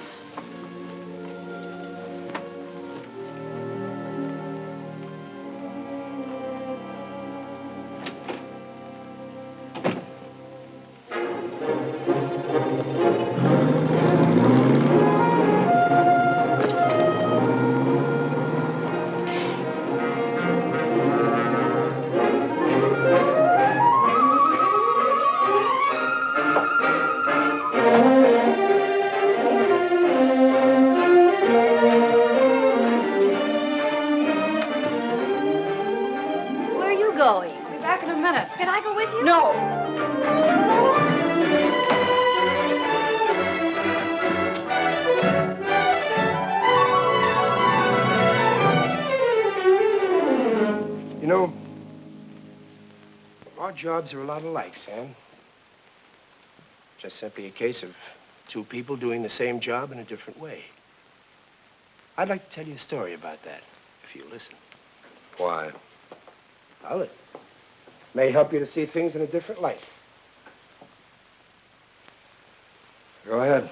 Jobs are a lot alike, Sam. Just simply a case of two people doing the same job in a different way. I'd like to tell you a story about that, if you listen. Why? Well, it may help you to see things in a different light. Go ahead.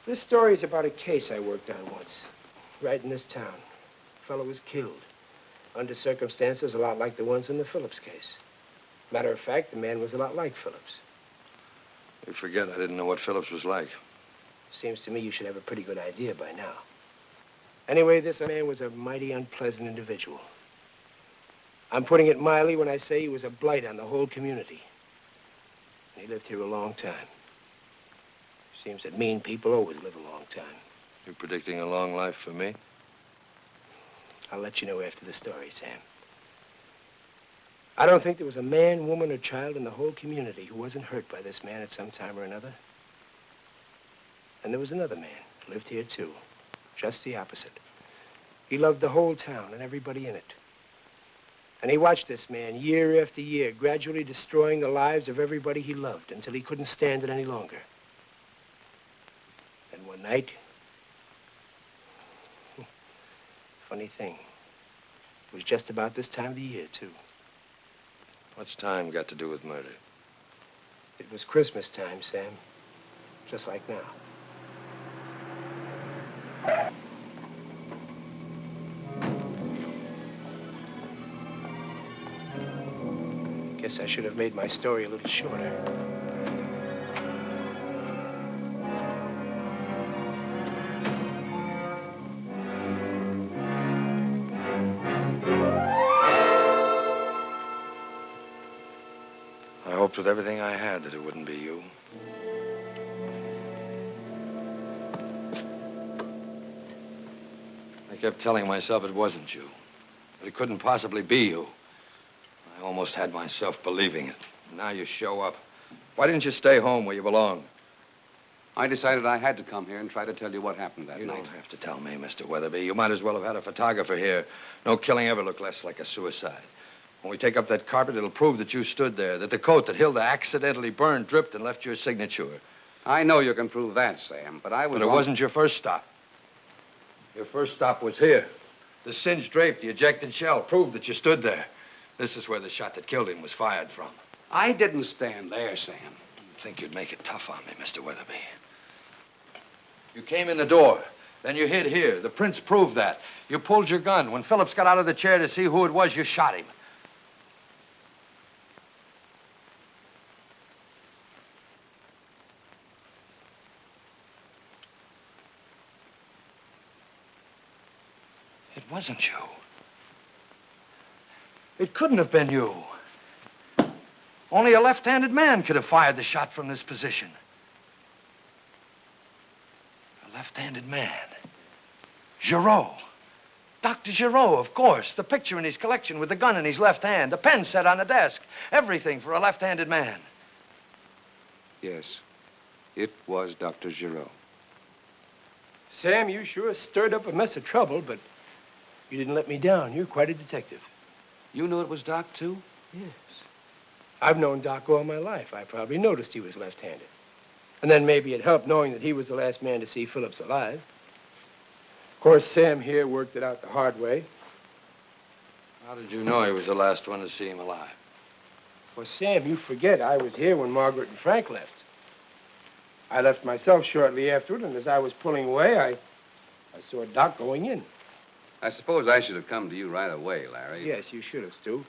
This story is about a case I worked on once, right in this town. A fellow was killed. Under circumstances a lot like the ones in the Phillips case. Matter of fact, the man was a lot like Phillips. You forget I didn't know what Phillips was like. Seems to me you should have a pretty good idea by now. Anyway, this man was a mighty unpleasant individual. I'm putting it mildly when I say he was a blight on the whole community. And he lived here a long time. Seems that mean people always live a long time. You predicting a long life for me? I'll let you know after the story, Sam. I don't think there was a man, woman, or child in the whole community who wasn't hurt by this man at some time or another. And there was another man who lived here, too. Just the opposite. He loved the whole town and everybody in it. And he watched this man, year after year, gradually destroying the lives of everybody he loved until he couldn't stand it any longer. And one night, funny thing, it was just about this time of the year, too. What's time got to do with murder? It was Christmas time, Sam. Just like now. Guess I should have made my story a little shorter. I hoped with everything I had that it wouldn't be you. I kept telling myself it wasn't you. That it couldn't possibly be you. I almost had myself believing it. Now you show up. Why didn't you stay home where you belong? I decided I had to come here and try to tell you what happened that You night. don't have to tell me, Mr. Weatherby. You might as well have had a photographer here. No killing ever looked less like a suicide. When we take up that carpet, it'll prove that you stood there, that the coat that Hilda accidentally burned dripped and left your signature. I know you can prove that, Sam, but I was... But it wasn't your first stop. Your first stop was here. The singed drape, the ejected shell, proved that you stood there. This is where the shot that killed him was fired from. I didn't stand there, Sam. I think you'd make it tough on me, Mr. Weatherby. You came in the door. Then you hid here. The prints prove that. You pulled your gun. When Phillips got out of the chair to see who it was, you shot him. It wasn't you. It couldn't have been you. Only a left-handed man could have fired the shot from this position. A left-handed man. Giraud. Dr. Giraud, of course. The picture in his collection with the gun in his left hand, the pen set on the desk. Everything for a left-handed man. Yes, it was Dr. Giraud. Sam, you sure stirred up a mess of trouble, but you didn't let me down. You're quite a detective. You knew it was Doc, too? Yes. I've known Doc all my life. I probably noticed he was left-handed. And then maybe it helped knowing that he was the last man to see Phillips alive. Of course, Sam here worked it out the hard way. How did you know he was the last one to see him alive? Well, Sam, you forget I was here when Margaret and Frank left. I left myself shortly afterward, and as I was pulling away, I saw Doc going in. I suppose I should have come to you right away, Larry. Yes, you should have, Stu.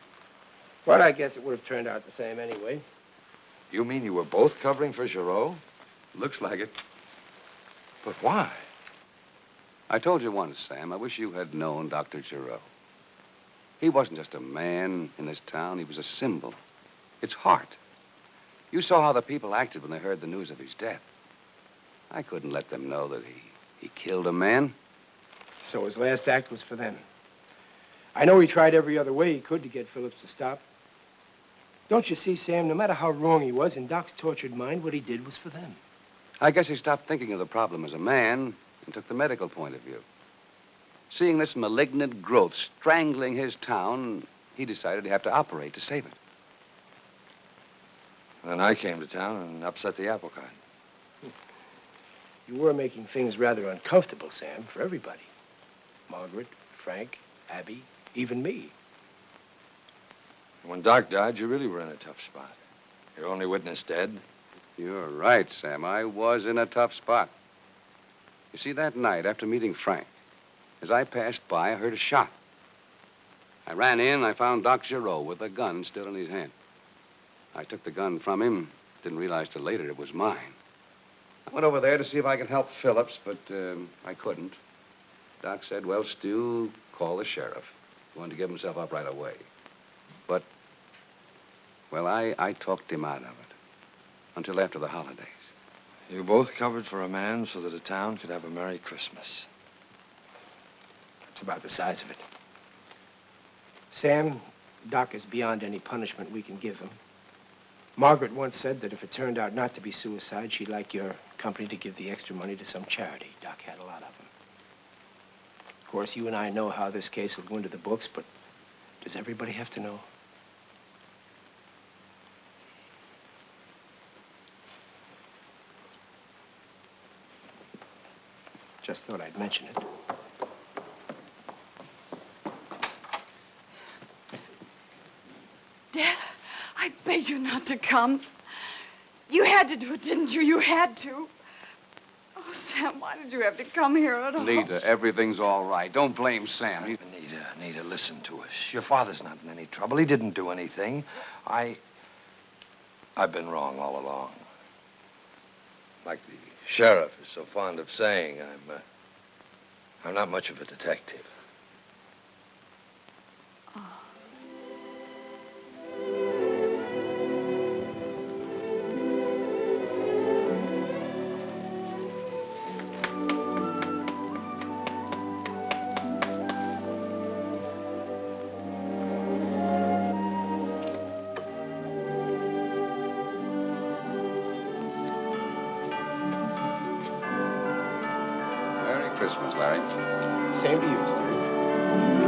But I guess it would have turned out the same anyway. You mean you were both covering for Giraud? Looks like it. But why? I told you once, Sam, I wish you had known Dr. Giraud. He wasn't just a man in this town. He was a symbol. Its heart. You saw how the people acted when they heard the news of his death. I couldn't let them know that he killed a man. So his last act was for them. I know he tried every other way he could to get Phillips to stop. Don't you see, Sam, no matter how wrong he was, in Doc's tortured mind, what he did was for them. I guess he stopped thinking of the problem as a man and took the medical point of view. Seeing this malignant growth strangling his town, he decided he'd have to operate to save it. And then I came to town and upset the apple cart. You were making things rather uncomfortable, Sam, for everybody. Margaret, Frank, Abby, even me. When Doc died, you really were in a tough spot. Your only witness dead. You're right, Sam. I was in a tough spot. You see, that night, after meeting Frank, as I passed by, I heard a shot. I ran in, I found Doc Giraud with a gun still in his hand. I took the gun from him, didn't realize till later it was mine. I went over there to see if I could help Phillips, but I couldn't. Doc said, well, Stu, call the sheriff. He wanted to give himself up right away. But, well, I talked him out of it until after the holidays. You both covered for a man so that a town could have a Merry Christmas. That's about the size of it. Sam, Doc is beyond any punishment we can give him. Margaret once said that if it turned out not to be suicide, she'd like your company to give the extra money to some charity. Doc had a lot of them. Of course, you and I know how this case will go into the books, but does everybody have to know? Just thought I'd mention it. Dad, I begged you not to come. You had to do it, didn't you? You had to. Oh, Sam, why did you have to come here at all? Anita, everything's all right. Don't blame Sam. Anita, listen to us. Your father's not in any trouble. He didn't do anything. I've been wrong all along. Like the sheriff is so fond of saying, I'm not much of a detective. Merry Christmas, Larry. Same to you, Steve.